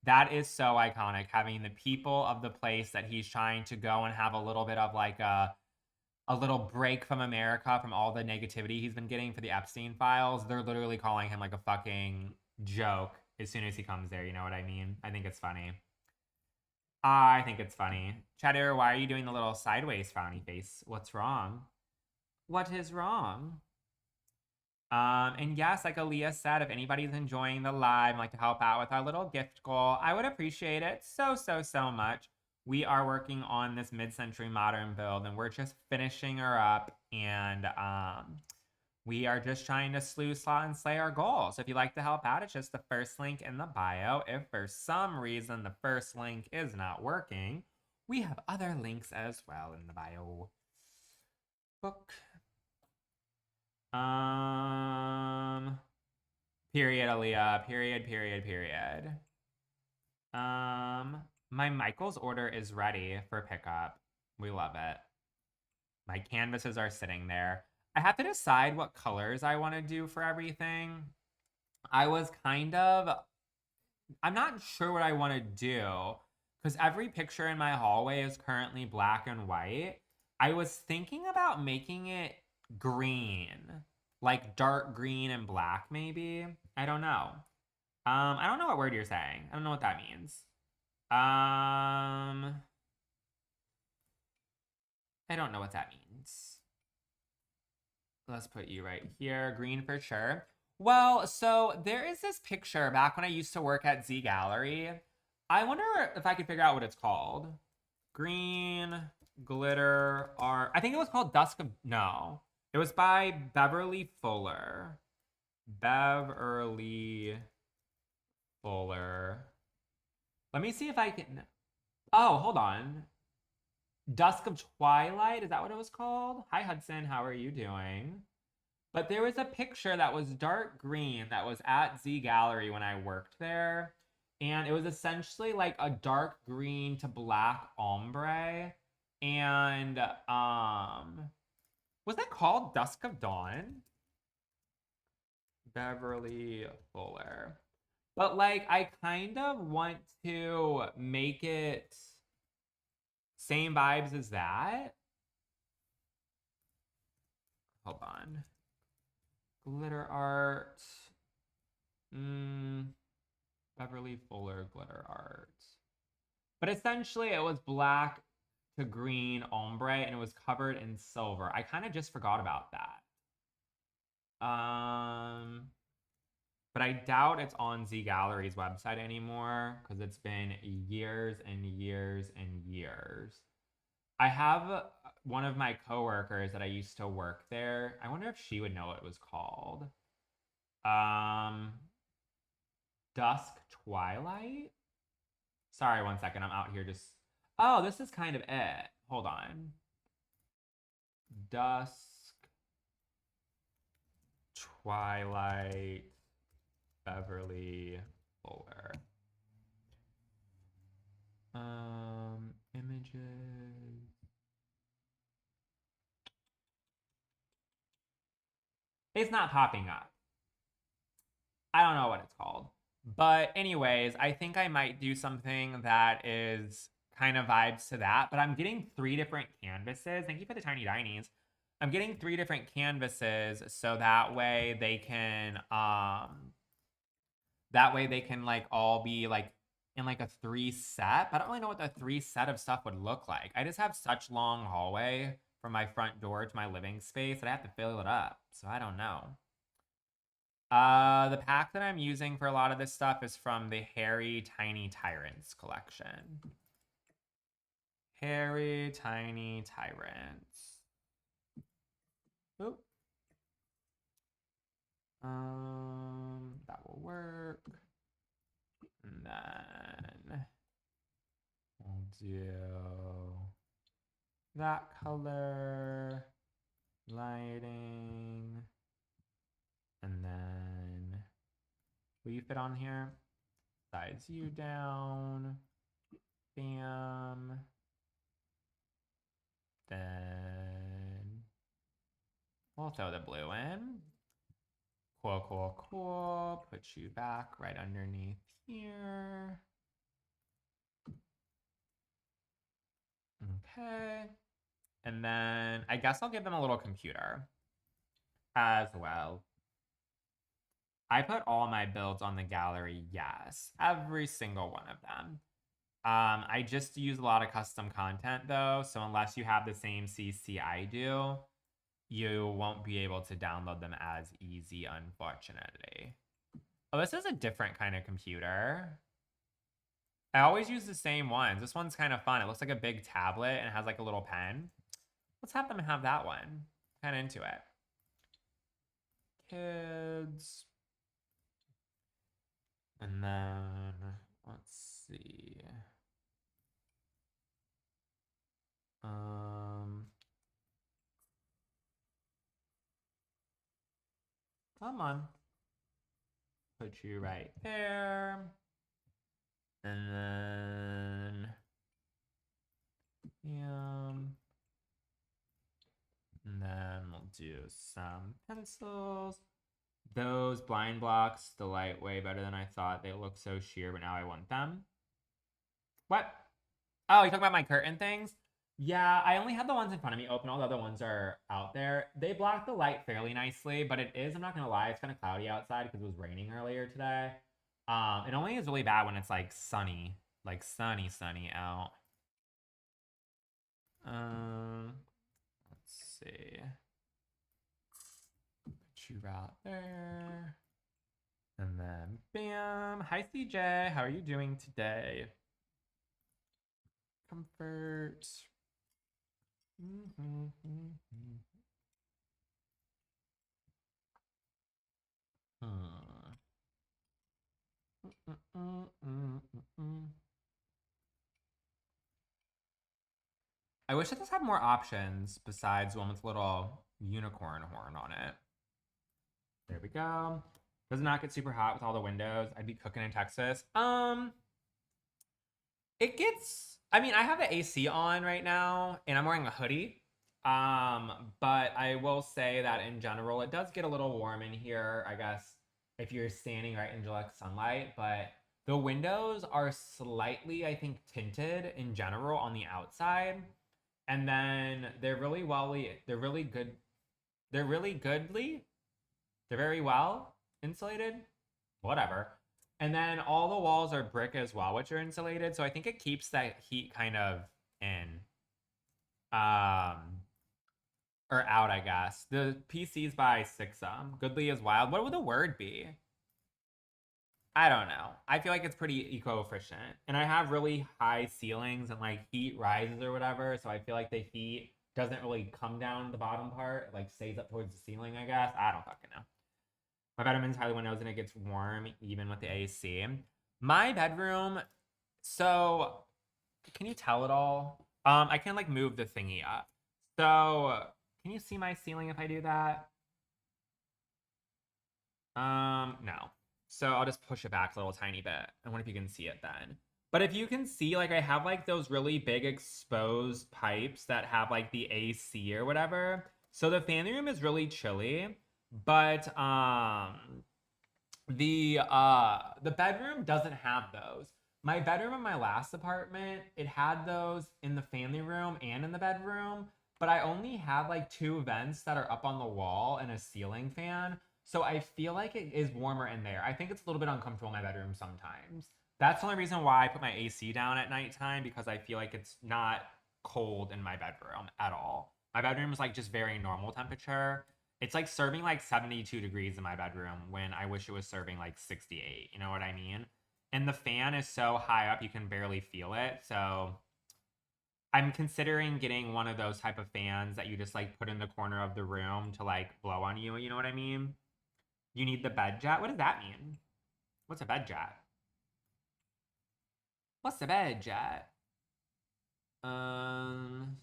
That is so iconic, having the people of the place that he's trying to go and have a little bit of like a little break from America from all the negativity he's been getting for the Epstein files. They're literally calling him like a fucking joke as soon as he comes there. You know what I mean? I think it's funny. I think it's funny. Cheddar, why are you doing the little sideways frowny face? What's wrong? What is wrong? And yes, like Aaliyah said, if anybody's enjoying the live and like to help out with our little gift goal, I would appreciate it so much. We are working on this mid-century modern build and we're just finishing her up, and we are just trying to slew, slot, and slay our goals. So if you'd like to help out, it's just the first link in the bio. If for some reason the first link is not working, we have other links as well in the bio. Book. Period, Aaliyah. Period. My Michael's order is ready for pickup. We love it. My canvases are sitting there. I have to decide what colors I want to do for everything. I'm not sure what I want to do because every picture in my hallway is currently black and white. I was thinking about making it green, like dark green and black, maybe. I don't know. I don't know what word you're saying. I don't know what that means. I don't know what that means. Let's put you right here. Green for sure. Well, so there is this picture back when I used to work at Z Gallery. I wonder if I could figure out what it's called. Green glitter art. I think it was called Dusk of. No. It was by Beverly Fuller. Beverly Fuller. Let me see if I can. Oh, hold on. Dusk of Twilight. Is that what it was called? Hi, Hudson. How are you doing? But there was a picture that was dark green that was at Z Gallery when I worked there. And it was essentially like a dark green to black ombre. And was that called Dusk of Dawn? Beverly Fuller. But like I kind of want to make it same vibes as that. Hold on. Glitter art. Beverly Fuller glitter art. But essentially it was black to green ombre and it was covered in silver. I kind of just forgot about that. But I doubt it's on Z Gallery's website anymore because it's been years and years and years. I have one of my coworkers that I used to work there. I wonder if she would know what it was called. Dusk Twilight? Sorry, one second. I'm out here just. Oh, this is kind of it. Hold on. Dusk Twilight Beverly Fuller. Images. It's not popping up. I don't know what it's called. But anyways, I think I might do something that is kind of vibes to that. But I'm getting 3 different canvases. Thank you for the tiny dinies. I'm getting 3 different canvases so that way they can like all be like in like a 3 set. But I don't really know what the 3 set of stuff would look like. I just have such long hallway from my front door to my living space that I have to fill it up. So I don't know. The pack that I'm using for a lot of this stuff is from the Hairy Tiny Tyrants collection. Hairy Tiny Tyrants. Oop. That will work. And then we'll do that color, lighting, and then will you fit on here? Size you down. Bam. Then we'll throw the blue in. Cool, cool, cool. Put you back right underneath here. Okay. And then I guess I'll give them a little computer as well. I put all my builds on the gallery, yes. Every single one of them. I just use a lot of custom content though, so unless you have the same CC I do, you won't be able to download them as easy, unfortunately. Oh, this is a different kind of computer. I always use the same ones. This one's kind of fun. It looks like a big tablet and it has like a little pen. Let's have them have that one. Kind of into it. Kids. And then, let's see. Come on. Put you right there. And then, and then we'll do some pencils. Those blind blocks, the light way better than I thought. They look so sheer, but now I want them. What? Oh, you talking about my curtain things? Yeah, I only had the ones in front of me open. All the other ones are out there. They block the light fairly nicely, but it is, I'm not gonna lie, it's kind of cloudy outside because it was raining earlier today. It only is really bad when it's like sunny, sunny out. Um, let's see. Put you out there. And then bam. Hi CJ, how are you doing today? Comfort. Hmm. I wish that this had more options besides one with little unicorn horn on it. There we go. Does not get super hot with all the windows. I'd be cooking in Texas. It gets. I mean, I have the AC on right now, and I'm wearing a hoodie. But I will say that in general, it does get a little warm in here. I guess if you're standing right in direct sunlight, but the windows are slightly, I think, tinted in general on the outside, and then they're really well. They're really good. They're really goodly. They're very well insulated. Whatever. And then all the walls are brick as well, which are insulated. So I think it keeps that heat kind of in. Um, or out, I guess. The PC's by Sixum. Goodly is wild. What would the word be? I don't know. I feel like it's pretty eco-efficient. And I have really high ceilings and like heat rises or whatever. So I feel like the heat doesn't really come down the bottom part. It like stays up towards the ceiling, I guess. I don't fucking know. My bedroom is highly windows and it gets warm even with the AC. My bedroom, so can you tell it all? I can like move the thingy up. So can you see my ceiling if I do that? No. So I'll just push it back a little tiny bit. I wonder if you can see it then. But if you can see, like I have like those really big exposed pipes that have like the AC or whatever. So the family room is really chilly, but the bedroom doesn't have those. My bedroom in my last apartment, it had those in the family room and in the bedroom, but I only have like two vents that are up on the wall and a ceiling fan. So I feel like it is warmer in there. I think it's a little bit uncomfortable in my bedroom sometimes. That's the only reason why I put my AC down at nighttime because I feel like it's not cold in my bedroom at all. My bedroom is like just very normal temperature. It's like serving like 72 degrees in my bedroom when I wish it was serving like 68. You know what I mean? And the fan is so high up you can barely feel it. So I'm considering getting one of those type of fans that you just like put in the corner of the room to like blow on you. You know what I mean? You need the bed jet. What does that mean? What's a bed jet? What's a bed jet? Um,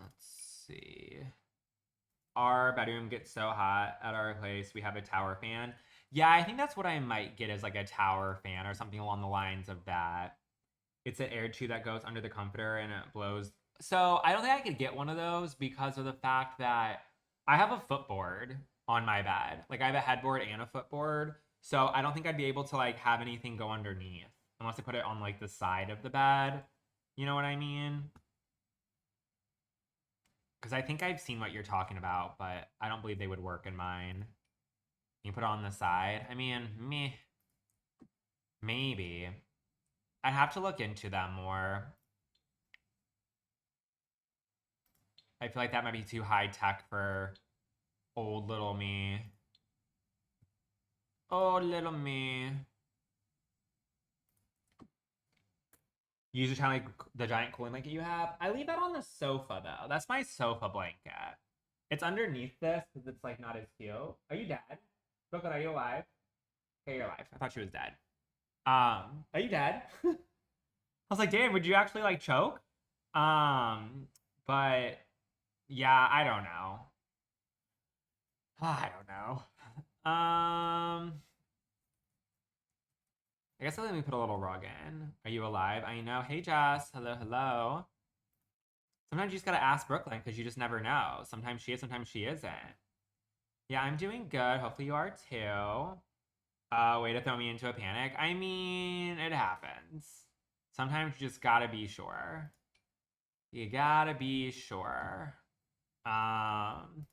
let's see. Our bedroom gets so hot at our place. We have a tower fan. Yeah, I think that's what I might get as like a tower fan or something along the lines of that. It's an air tube that goes under the comforter and it blows. So I don't think I could get one of those because of the fact that I have a footboard on my bed. Like I have a headboard and a footboard. So I don't think I'd be able to like have anything go underneath unless I put it on like the side of the bed. You know what I mean? Because I think I've seen what you're talking about, but I don't believe they would work in mine. You put it on the side. I mean, meh, maybe. I'd have to look into them more. I feel like that might be too high tech for old little me. Oh, little me. Use your like the giant cooling blanket you have. I leave that on the sofa though. That's my sofa blanket. It's underneath this because it's like not as cute. Are you dead? Brooklyn, are you alive? Okay, you're alive. I thought she was dead. Are you dead? I was like, damn, would you actually like choke? But yeah, I don't know. I don't know. I guess I'll let me put a little rug in. Are you alive? I know. Hey, Jess. Hello, hello. Sometimes you just gotta ask Brooklyn because you just never know. Sometimes she is, sometimes she isn't. Yeah, I'm doing good. Hopefully you are too. Way to throw me into a panic. I mean, it happens. Sometimes you just gotta be sure. You gotta be sure. Um,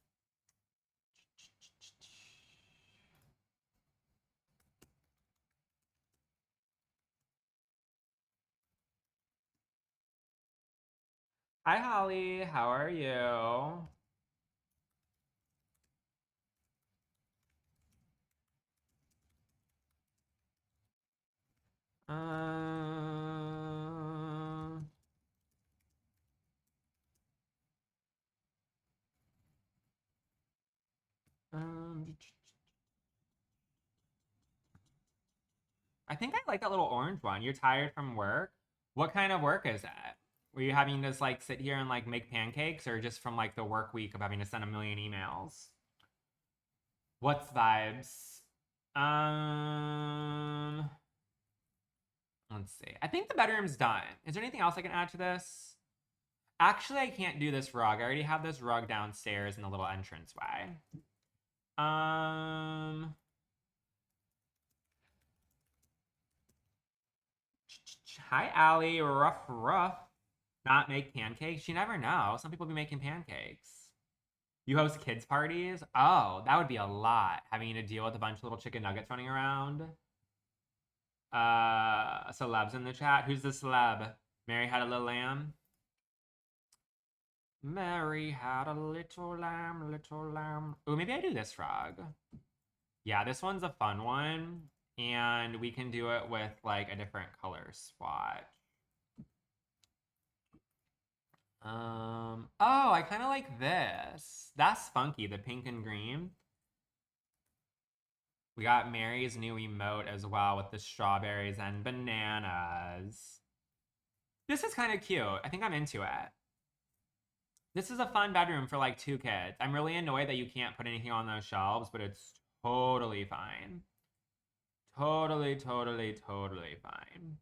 Hi, Holly. How are you? Um, um, I think I like that little orange one. You're tired from work? What kind of work is that? Were you having to like sit here and like make pancakes or just from like the work week of having to send a million emails? What's vibes? Um, let's see. I think the bedroom's done. Is there anything else I can add to this? Actually, I can't do this rug. I already have this rug downstairs in the little entranceway. Um, Hi, Allie. Rough, rough. Not make pancakes? You never know. Some people be making pancakes. You host kids' parties? Oh, that would be a lot. Having to deal with a bunch of little chicken nuggets running around. Celebs in the chat. Who's the celeb? Mary had a little lamb. Mary had a little lamb, little lamb. Oh, maybe I do this frog. Yeah, this one's a fun one. And we can do it with like a different color swatch. Oh, I kind of like this. That's funky, the pink and green. We got Mary's new emote as well with the strawberries and bananas. This is kind of cute. I think I'm into it. This is a fun bedroom for like 2 kids. I'm really annoyed that you can't put anything on those shelves, but it's totally fine. Totally, totally, totally fine.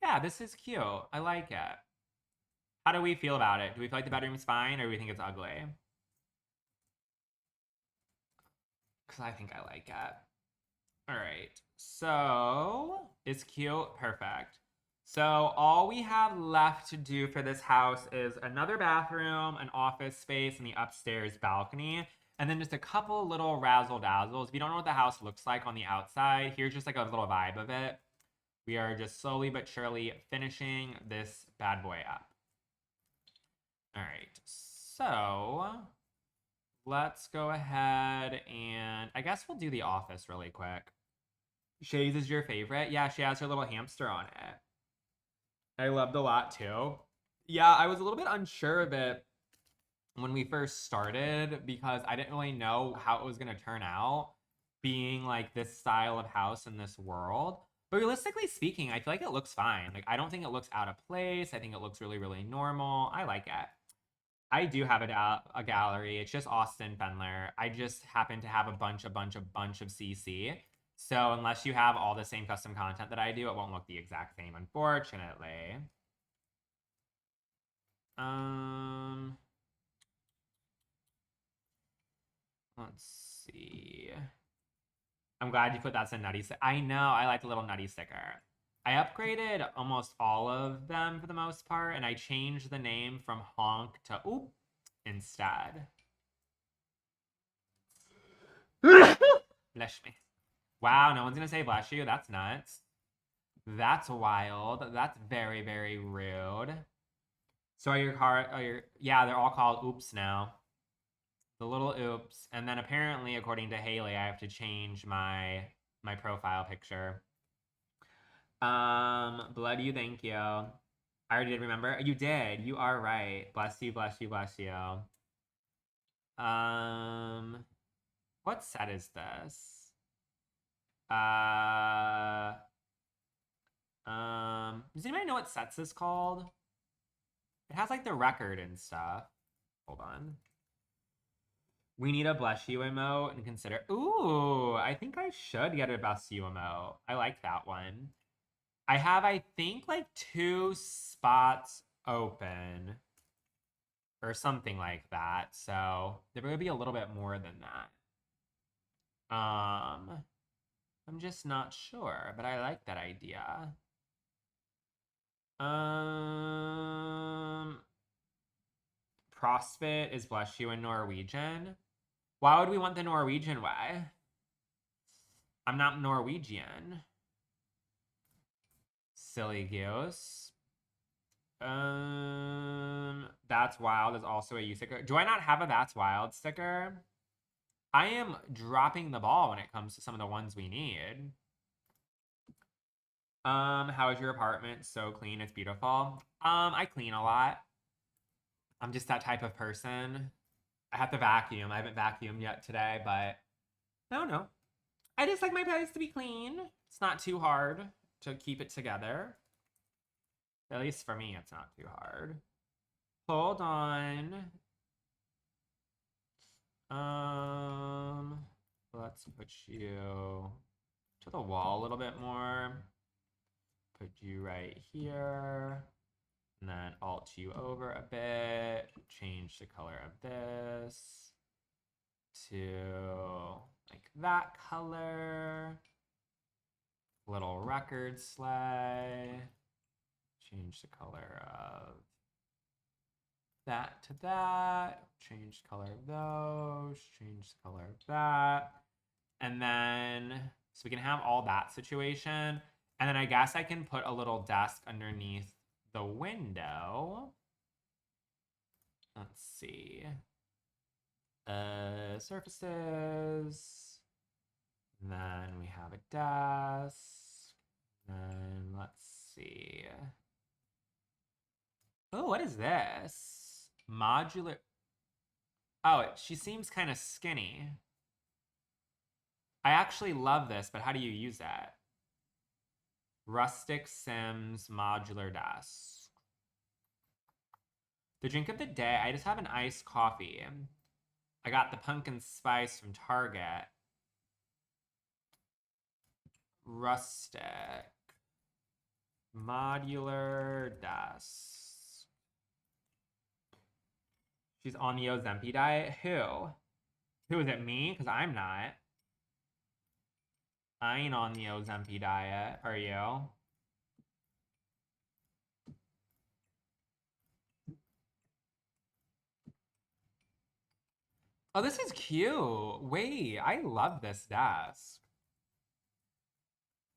Yeah, this is cute. I like it. How do we feel about it? Do we feel like the bedroom's fine or do we think it's ugly? Because I think I like it. All right. So it's cute. Perfect. So all we have left to do for this house is another bathroom, an office space, and the upstairs balcony. And then just a couple little razzle dazzles. If you don't know what the house looks like on the outside, here's just like a little vibe of it. We are just slowly but surely finishing this bad boy up. All right. So let's go ahead and I guess we'll do the office really quick. Shay's is your favorite? Yeah, she has her little hamster on it. I loved a lot too. Yeah, I was a little bit unsure of it when we first started because I didn't really know how it was going to turn out being like this style of house in this world. But realistically speaking, I feel like it looks fine. Like, I don't think it looks out of place. I think it looks really, really normal. I like it. I do have a gallery. It's just Austin Fendler. I just happen to have a bunch of CC. So unless you have all the same custom content that I do, it won't look the exact same, unfortunately. Um, let's see. I'm glad you put that's a nutty sticker. I know, I like the little nutty sticker. I upgraded almost all of them for the most part, and I changed the name from Honk to Oop instead. Bless me. Wow, no one's gonna say bless you. That's nuts. That's wild. That's very, very rude. So yeah, they're all called oops now. The little oops. And then apparently, according to Haley, I have to change my profile picture. Blood you, thank you. I already did remember. You did. You are right. Bless you, bless you, bless you. What set is this? Does anybody know what sets is called? It has like the record and stuff. Hold on. We need a bless you emote and consider. Ooh, I think I should get a bless you emote. I like that one. I have, I think, like 2 spots open or something like that. So there will be a little bit more than that. I'm just not sure, but I like that idea. CrossFit is bless you in Norwegian. Why would we want the Norwegian way? I'm not Norwegian. Silly goose. That's Wild is also a U sticker. Do I not have a That's Wild sticker? I am dropping the ball when it comes to some of the ones we need. How is your apartment? So clean, it's beautiful. I clean a lot. I'm just that type of person. I have to vacuum. I haven't vacuumed yet today, but I don't know. I just like my place to be clean. It's not too hard to keep it together. At least for me, it's not too hard. Hold on. Let's put you to the wall a little bit more. Put you right here. And then alt you over a bit. Change the color of this to like that color. Little record sleigh. Change the color of that to that. Change the color of those. Change the color of that. And then, so we can have all that situation. And then I guess I can put a little desk underneath the window. Let's see. Surfaces. And then we have a desk. And let's see. Oh, what is this? Modular. Oh, she seems kind of skinny. I actually love this, but how do you use that? Rustic Sims modular desk. The drink of the day, I just have an iced coffee. I got the pumpkin spice from Target. Rustic. Modular desk. She's on the Ozempic diet? Who? Who is it, me? Because I'm not. I ain't on the Ozempic diet. Are you? Oh, this is cute. Wait, I love this desk.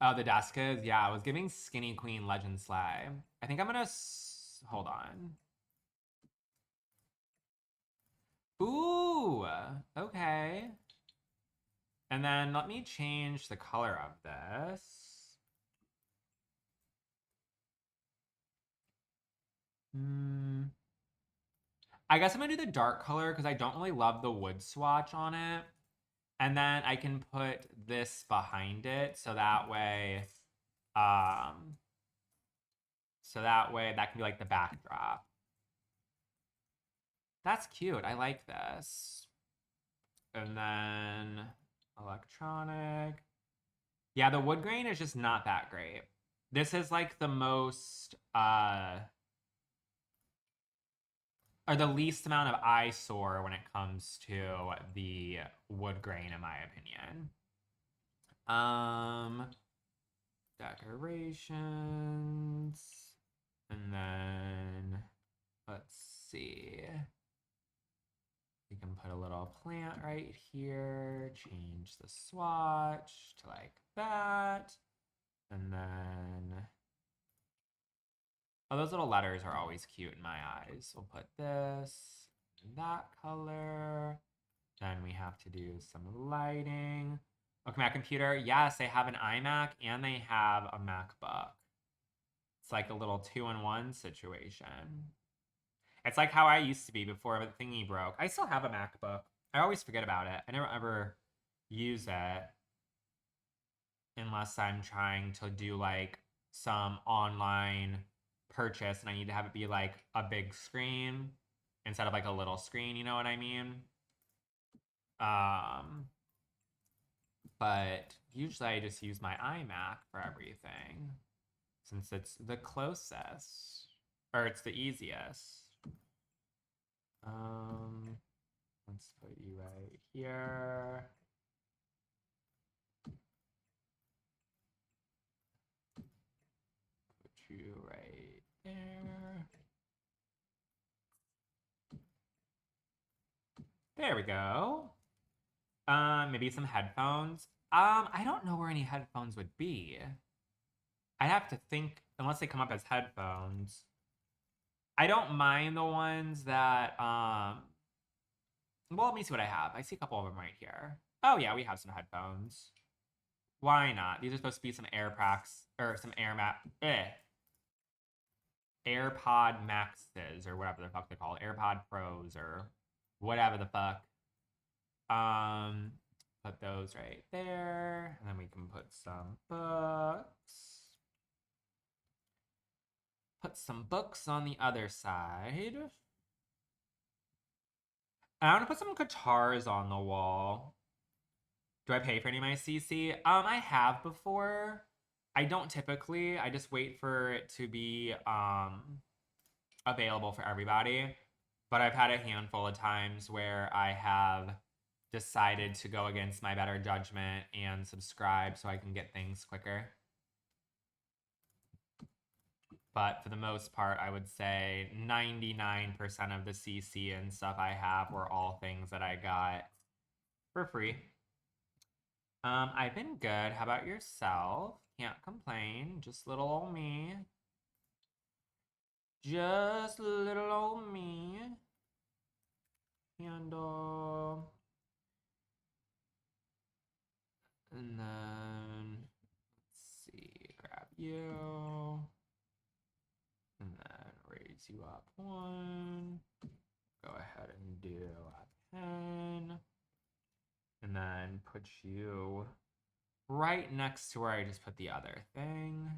Oh, the desk is? Yeah, I was giving Skinny Queen Legend Slay. I think I'm gonna... Hold on. Ooh, okay. And then let me change the color of this. I guess I'm gonna do the dark color because I don't really love the wood swatch on it. And then I can put this behind it so that way, that can be like the backdrop. That's cute. I like this. And then electronic. Yeah, the wood grain is just not that great. This is like the most, or the least amount of eyesore when it comes to the wood grain, in my opinion. Decorations. And then, let's see. We can put a little plant right here, change the swatch to like that. And then, oh, those little letters are always cute in my eyes. We'll put this in that color. Then we have to do some lighting. Okay, my computer, yes, they have an iMac and they have a MacBook. It's like a little 2-in-1 situation. It's like how I used to be before the thingy broke. I still have a MacBook. I always forget about it. I never ever use it unless I'm trying to do like some online purchase and I need to have it be like a big screen instead of like a little screen, you know what I mean? But usually I just use my iMac for everything since it's the closest or it's the easiest. Let's put you right here. you right there. There we go. Maybe some headphones. I don't know where any headphones would be. I'd have to think, unless they come up as headphones. I don't mind the ones that, well, let me see what I have. I see a couple of them right here. Oh yeah, we have some headphones. Why not? These are supposed to be some AirPods, or some AirPod Maxes, or whatever the fuck they're called. AirPod Pros, or whatever the fuck. Put those right there. And then we can put some books. Put some books on the other side. I want to put some guitars on the wall. Do I pay for any of my CC? I have before. I don't typically. I just wait for it to be available for everybody. But I've had a handful of times where I have decided to go against my better judgment and subscribe so I can get things quicker. But for the most part, I would say 99% of the CC and stuff I have were all things that I got for free. I've been good. How about yourself? Can't complain. Just little old me. Just little old me. Handle. And then, let's see, grab you. And then raise you up one. Go ahead and do a pen. And then put you right next to where I just put the other thing.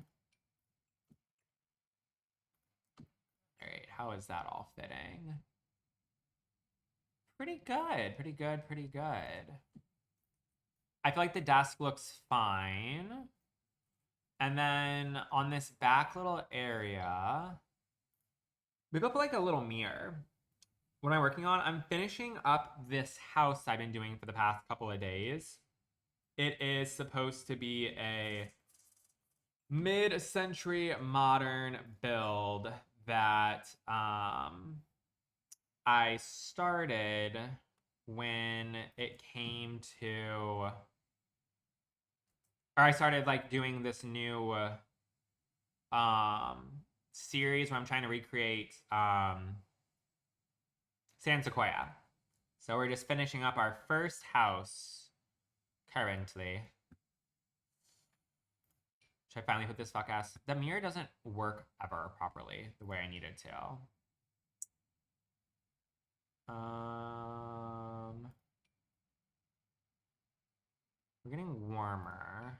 All right, how is that all fitting? Pretty good, pretty good, pretty good. I feel like the desk looks fine. And then on this back little area, we go put like a little mirror. What am I working on? I'm finishing up this house I've been doing for the past couple of days. It is supposed to be a mid-century modern build that I started when it came to, or I started like doing this new series where I'm trying to recreate San Sequoia. So we're just finishing up our first house currently. Should I finally put this fuck ass? The mirror doesn't work ever properly the way I need it to. We're getting warmer.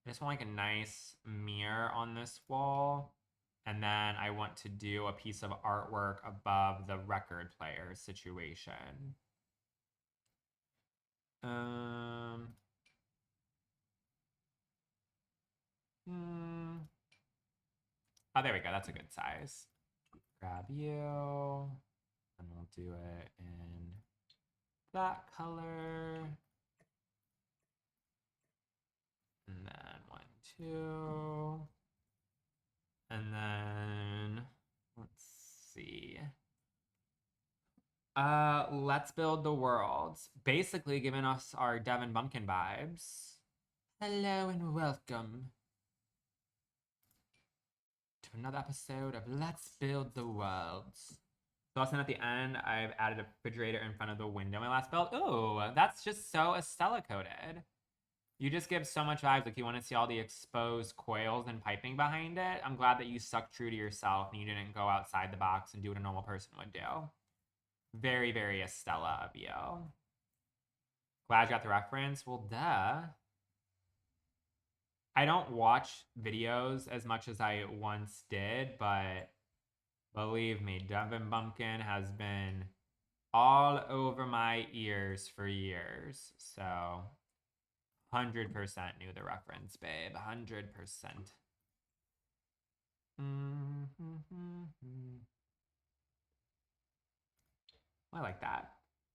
I just want like a nice mirror on this wall. And then I want to do a piece of artwork above the record player situation. Oh, there we go. That's a good size. Grab you. And we'll do it in that color. And then 1, 2. And then, let's see. Let's build the world. Basically giving us our Devin Bumpkin vibes. Hello and welcome to another episode of Let's Build the World. So also at the end, I've added a refrigerator in front of the window. My last build. Ooh, that's just so Estella coded. You just give so much vibes. Like you want to see all the exposed coils and piping behind it. I'm glad that you stuck true to yourself and you didn't go outside the box and do what a normal person would do. Very, very Estella of you. Glad you got the reference. Well, duh. I don't watch videos as much as I once did, but believe me, Devin Bumpkin has been all over my ears for years. So 100% knew the reference, babe. 100%. I like that.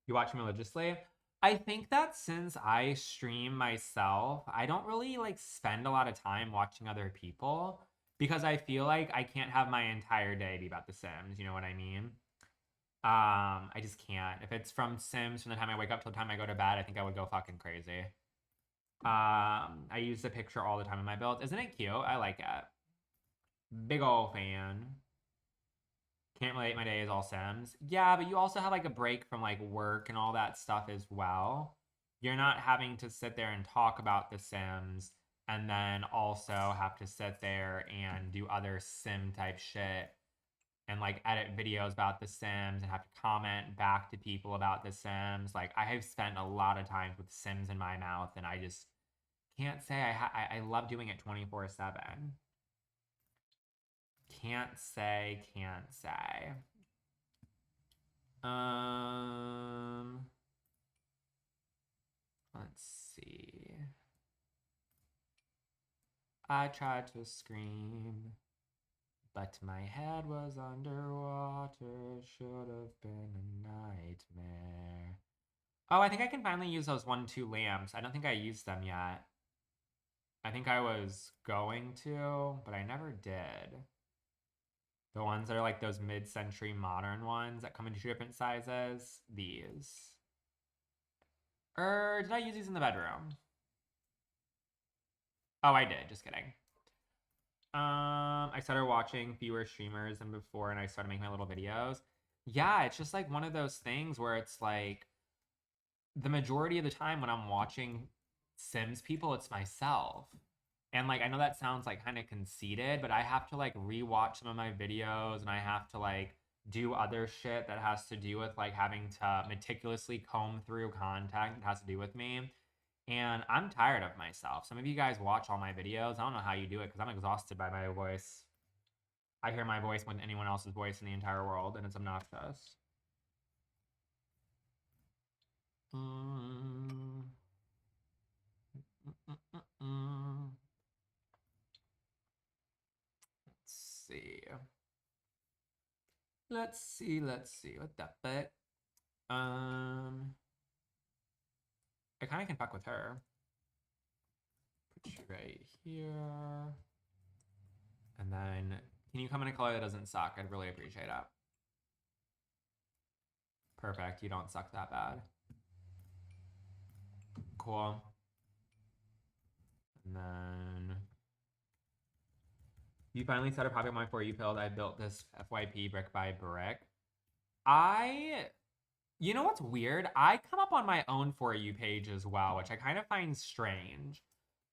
You watch him religiously? I think that since I stream myself, I don't really like spend a lot of time watching other people because I feel like I can't have my entire day be about The Sims. You know what I mean? I just can't. If it's from Sims from the time I wake up till the time I go to bed, I think I would go fucking crazy. I use the picture all the time in my builds. Isn't it cute? I like it. Big ol' fan. Can't relate, my day is all Sims. Yeah, but you also have like a break from like work and all that stuff as well. You're not having to sit there and talk about The Sims and then also have to sit there and do other Sim type shit and like edit videos about The Sims and have to comment back to people about The Sims. Like I have spent a lot of time with Sims in my mouth and I just can't say I love doing it 24/7. Can't say, can't say. Let's see. I tried to scream, but my head was underwater. Should have been a nightmare. Oh, I think I can finally use those 1-2 lamps. I don't think I used them yet. I think I was going to, but I never did. The ones that are like those mid-century modern ones that come in 2 different sizes. These. Or did I use these in the bedroom? Oh, I did. Just kidding. I started watching fewer streamers than before and I started making my little videos. Yeah, it's just like one of those things where it's like the majority of the time when I'm watching Sims people, it's myself. And like I know that sounds like kind of conceited, but I have to like rewatch some of my videos and I have to like do other shit that has to do with like having to meticulously comb through content that has to do with me. And I'm tired of myself. Some of you guys watch all my videos. I don't know how you do it because I'm exhausted by my voice. I hear my voice more than anyone else's voice in the entire world, and it's obnoxious. Mm. Let's see. Let's see. What the fuck? I kind of can fuck with her. Put you right here. And then, can you come in a color that doesn't suck? I'd really appreciate it. Perfect. You don't suck that bad. Cool. And then you finally started popping my For You build. I built this FYP brick by brick. You know what's weird? I come up on my own For You page as well, which I kind of find strange.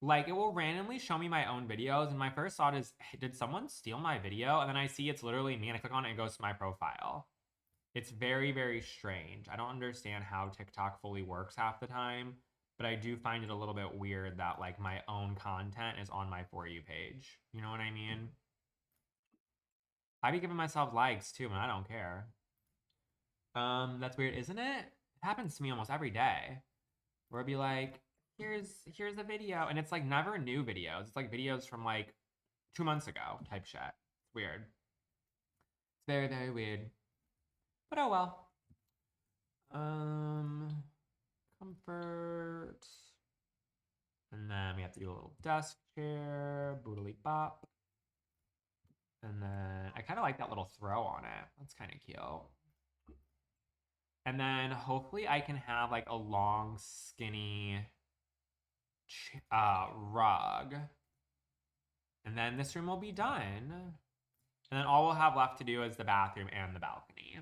Like, it will randomly show me my own videos, and my first thought is, hey, did someone steal my video? And then I see it's literally me, and I click on it, and it goes to my profile. It's very, very strange. I don't understand how TikTok fully works half the time, but I do find it a little bit weird that, like, my own content is on my For You page. You know what I mean? I be giving myself likes, too, and I don't care. That's weird, isn't it? It happens to me almost every day. Where I'd be like, here's a video, and it's like never new videos. It's like videos from like 2 months ago type shit. It's weird. It's very, very weird. But oh well. Comfort. And then we have to do a little desk chair, boodly bop. And then I kind of like that little throw on it. That's kind of cute. And then hopefully I can have like a long, skinny rug. And then this room will be done. And then all we'll have left to do is the bathroom and the balcony.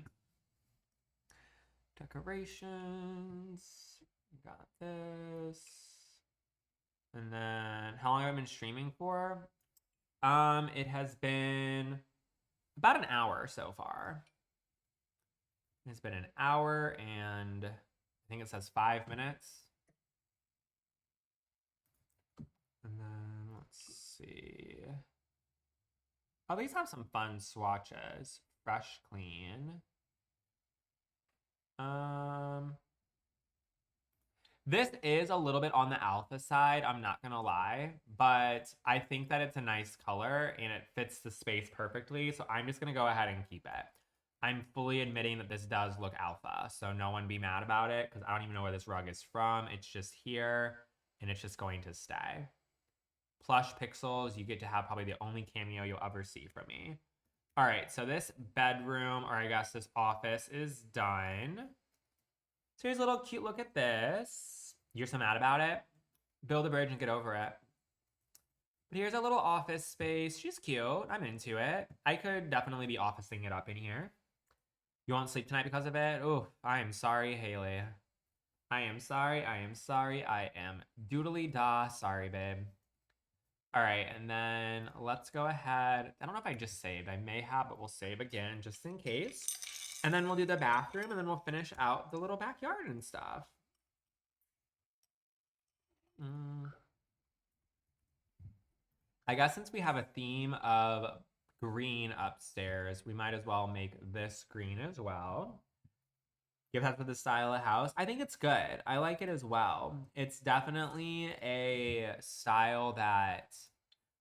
Decorations. Got this. And then how long have I been streaming for? It has been about an hour so far. It's been an hour and I think it says 5 minutes. And then let's see. Oh, these have some fun swatches. Fresh, clean. This is a little bit on the alpha side, I'm not gonna lie, but I think that it's a nice color and it fits the space perfectly, so I'm just gonna go ahead and keep it. I'm fully admitting that this does look alpha, so no one be mad about it because I don't even know where this rug is from. It's just here, and it's just going to stay. Plush pixels, you get to have probably the only cameo you'll ever see from me. All right, so this bedroom, or I guess this office, is done. So here's a little cute look at this. You're so mad about it? Build a bridge and get over it. But here's a little office space. She's cute. I'm into it. I could definitely be officing it up in here. You won't sleep tonight because of it? Oh, I am sorry, Haley. I am sorry. I am sorry. I am doodly da sorry, babe. All right, and then let's go ahead. I don't know if I just saved. I may have, but we'll save again just in case. And then we'll do the bathroom, and then we'll finish out the little backyard and stuff. I guess since we have a theme of green upstairs, we might as well make this green as well. Give that for the style of house. I think it's good. I like it as well. It's definitely a style that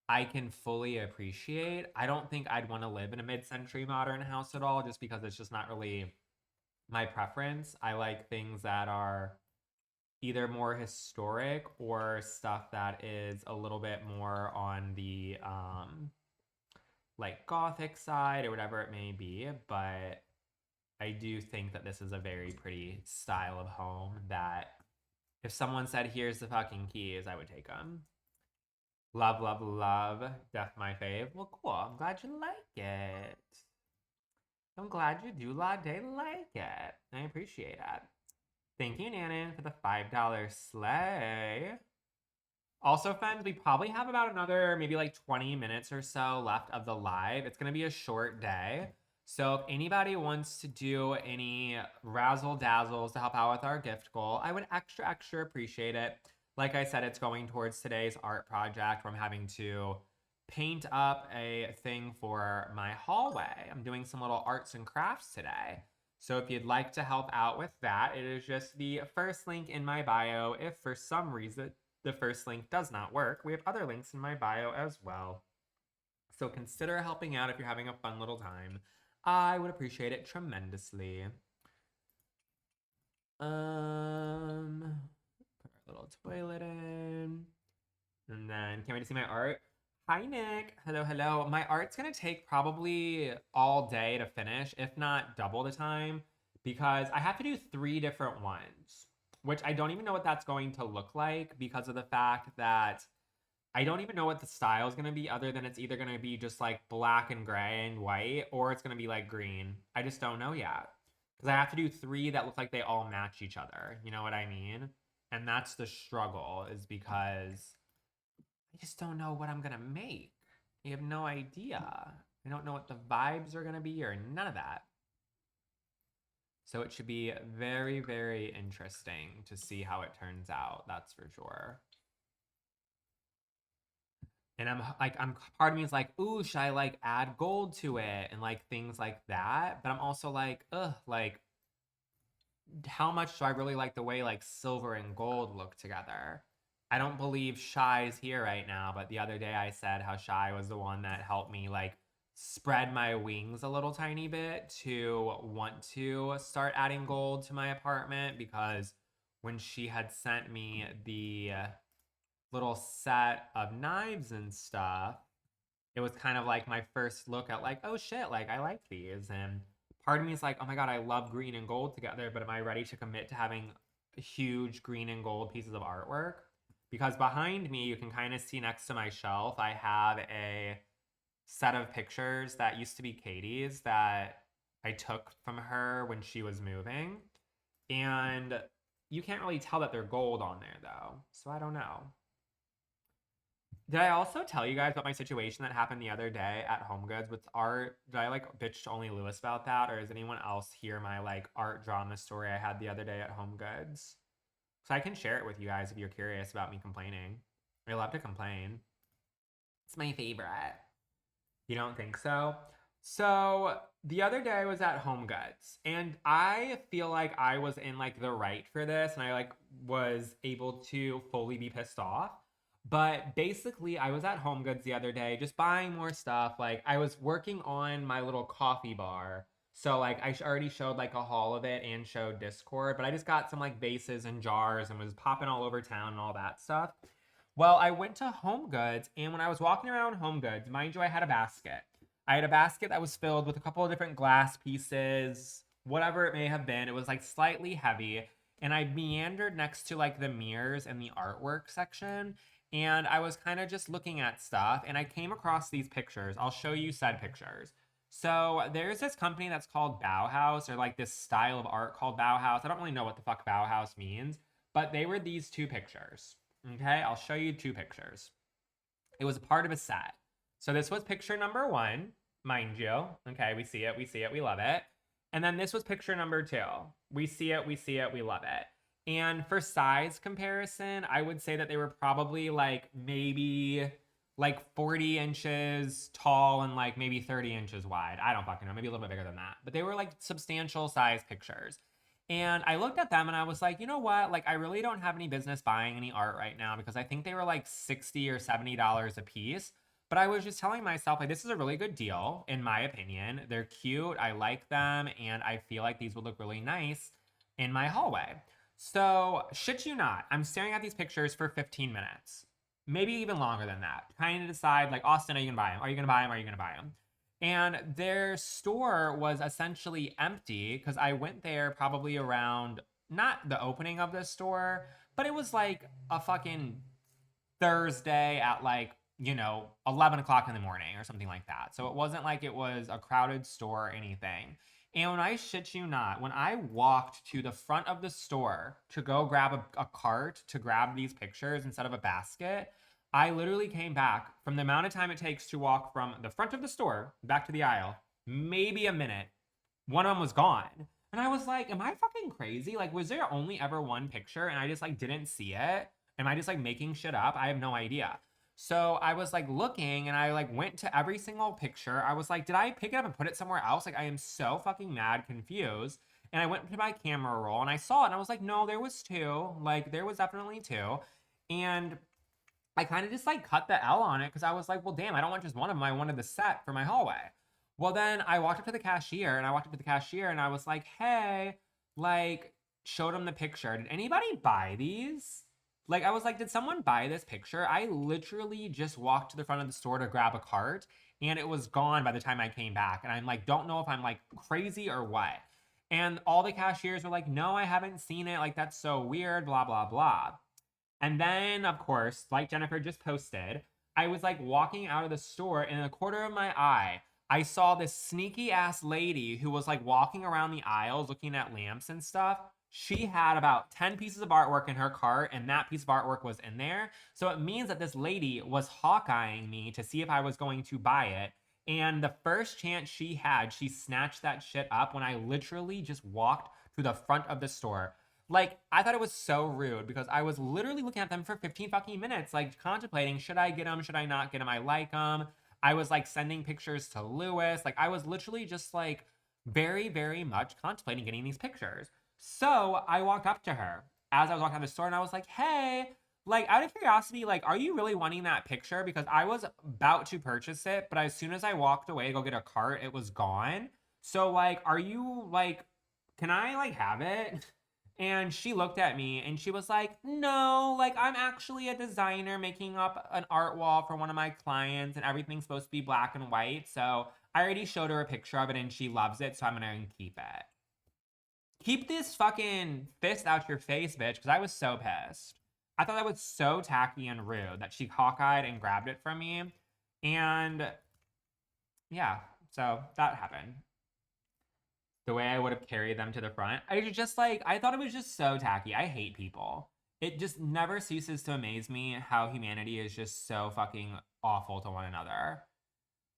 I can fully appreciate. I don't think I'd want to live in a mid-century modern house at all, just because it's just not really my preference. I like things that are either more historic or stuff that is a little bit more on the like gothic side or whatever it may be. But I do think that this is a very pretty style of home that if someone said, here's the fucking keys, I would take them. Love, love, love. Def my fave. Well, cool. I'm glad you like it. I'm glad you do la day like it. I appreciate it. Thank you, Nanan, for the $5 sleigh. Also, friends, we probably have about another maybe like 20 minutes or so left of the live. It's going to be a short day. So if anybody wants to do any razzle dazzles to help out with our gift goal, I would extra appreciate it. Like I said, it's going towards today's art project where I'm having to paint up a thing for my hallway. I'm doing some little arts and crafts today. So if you'd like to help out with that, it is just the first link in my bio. If for some reason the first link does not work, we have other links in my bio as well. So consider helping out if you're having a fun little time. I would appreciate it tremendously. Put our little toilet in. And then, can't wait to see my art. Hi, Nick. Hello, hello. My art's gonna take probably all day to finish, if not double the time, because I have to do 3 different ones, which I don't even know what that's going to look like because of the fact that I don't even know what the style is gonna be other than it's either gonna be just like black and gray and white, or it's gonna be like green. I just don't know yet. Because I have to do 3 that look like they all match each other. You know what I mean? And that's the struggle, is because I just don't know what I'm gonna make. I have no idea. I don't know what the vibes are gonna be or none of that. So it should be very, very interesting to see how it turns out. That's for sure. And I'm part of me is like, ooh, should I like add gold to it and like things like that? But I'm also like, ugh, like how much do I really like the way like silver and gold look together? I don't believe Shy's here right now, but the other day I said how Shy was the one that helped me like spread my wings a little tiny bit to want to start adding gold to my apartment, because when she had sent me the little set of knives and stuff, it was kind of like my first look at like, oh shit, like I like these. And part of me is like, oh my God, I love green and gold together, but am I ready to commit to having huge green and gold pieces of artwork? Because behind me, you can kind of see next to my shelf, I have a set of pictures that used to be Katie's that I took from her when she was moving. And you can't really tell that they're gold on there though. So I don't know. Did I also tell you guys about my situation that happened the other day at Home Goods with art? Did I like bitch only Lewis about that? Or does anyone else hear my like art drama story I had the other day at Home Goods? So I can share it with you guys if you're curious about me complaining. I love to complain. It's my favorite. You don't think so? So the other day I was at Home Goods and I feel like I was in like the right for this and I like was able to fully be pissed off. But basically, I was at Home Goods the other day just buying more stuff. Like, I was working on my little coffee bar. So like I already showed like a haul of it and showed Discord, but I just got some like vases and jars and was popping all over town and all that stuff. Well, I went to Home Goods, and when I was walking around Home Goods, mind you, I had a basket. I had a basket that was filled with a couple of different glass pieces, whatever it may have been. It was like slightly heavy, and I meandered next to like the mirrors and the artwork section, and I was kind of just looking at stuff, and I came across these pictures. I'll show you said pictures. So there's this company that's called Bauhaus, or like this style of art called Bauhaus. I don't really know what the fuck Bauhaus means, but they were these two pictures. Okay, I'll show you two pictures. It was a part of a set. So this was picture number one, mind you. Okay, we see it, we see it, we love it. And then this was picture number two. We see it, we see it, we love it. And for size comparison, I would say that they were probably like maybe like 40 inches tall and like maybe 30 inches wide. I don't fucking know, maybe a little bit bigger than that. But they were like substantial size pictures. And I looked at them and I was like, you know what? Like, I really don't have any business buying any art right now because I think they were like $60 or $70 a piece. But I was just telling myself, like, this is a really good deal, in my opinion. They're cute. I like them. And I feel like these would look really nice in my hallway. So, shit you not, I'm staring at these pictures for 15 minutes, maybe even longer than that, trying to decide, like, Austin, are you gonna buy them? Are you gonna buy them? Are you gonna buy them? And their store was essentially empty because I went there probably around not the opening of the store, but it was like a fucking Thursday at like, 11 o'clock in the morning or something like that. So it wasn't like it was a crowded store or anything. And when I shit you not, when I walked to the front of the store to go grab a cart to grab these pictures instead of a basket, I literally came back from the amount of time it takes to walk from the front of the store back to the aisle, maybe a minute. One of them was gone. And I was like, am I fucking crazy? Like, was there only ever one picture and I just like didn't see it? Am I just like making shit up? I have no idea. So I was like looking and I like went to every single picture. I was like, did I pick it up and put it somewhere else? Like, I am so fucking mad confused. And I went to my camera roll and I saw it and I was like, no, there was two. Like, there was definitely two. And I kind of just like cut the L on it because I was like, well, damn, I don't want just one of them. I wanted the set for my hallway. Well, then I walked up to the cashier and I was like, hey, like, showed him the picture. Did anybody buy these? Like, I was like, did someone buy this picture? I literally just walked to the front of the store to grab a cart and it was gone by the time I came back. And I'm like, don't know if I'm like crazy or what. And all the cashiers were like, no, I haven't seen it. Like, that's so weird, blah, blah, blah. And then, of course, like Jennifer just posted, I was like walking out of the store, and in the corner of my eye, I saw this sneaky ass lady who was like walking around the aisles looking at lamps and stuff. She had about 10 pieces of artwork in her cart, and that piece of artwork was in there. So it means that this lady was hawkeyeing me to see if I was going to buy it. And the first chance she had, she snatched that shit up when I literally just walked to the front of the store. Like, I thought it was so rude because I was literally looking at them for 15 fucking minutes, like contemplating, should I get them? Should I not get them? I like them. I was like sending pictures to Lewis. Like, I was literally just like very, very much contemplating getting these pictures. So I walked up to her as I was walking out of the store and I was like, hey, like, out of curiosity, like, are you really wanting that picture? Because I was about to purchase it, but as soon as I walked away to go get a cart, it was gone. So, like, are you like, can I like have it? And she looked at me and she was like, no, like, I'm actually a designer making up an art wall for one of my clients and everything's supposed to be black and white. So I already showed her a picture of it and she loves it. So I'm going to keep it. Keep this fucking fist out your face, bitch, because I was so pissed. I thought that was so tacky and rude that she hawkeyed and grabbed it from me. And yeah, so that happened. The way I would have carried them to the front. I just like, I thought it was just so tacky. I hate people. It just never ceases to amaze me how humanity is just so fucking awful to one another.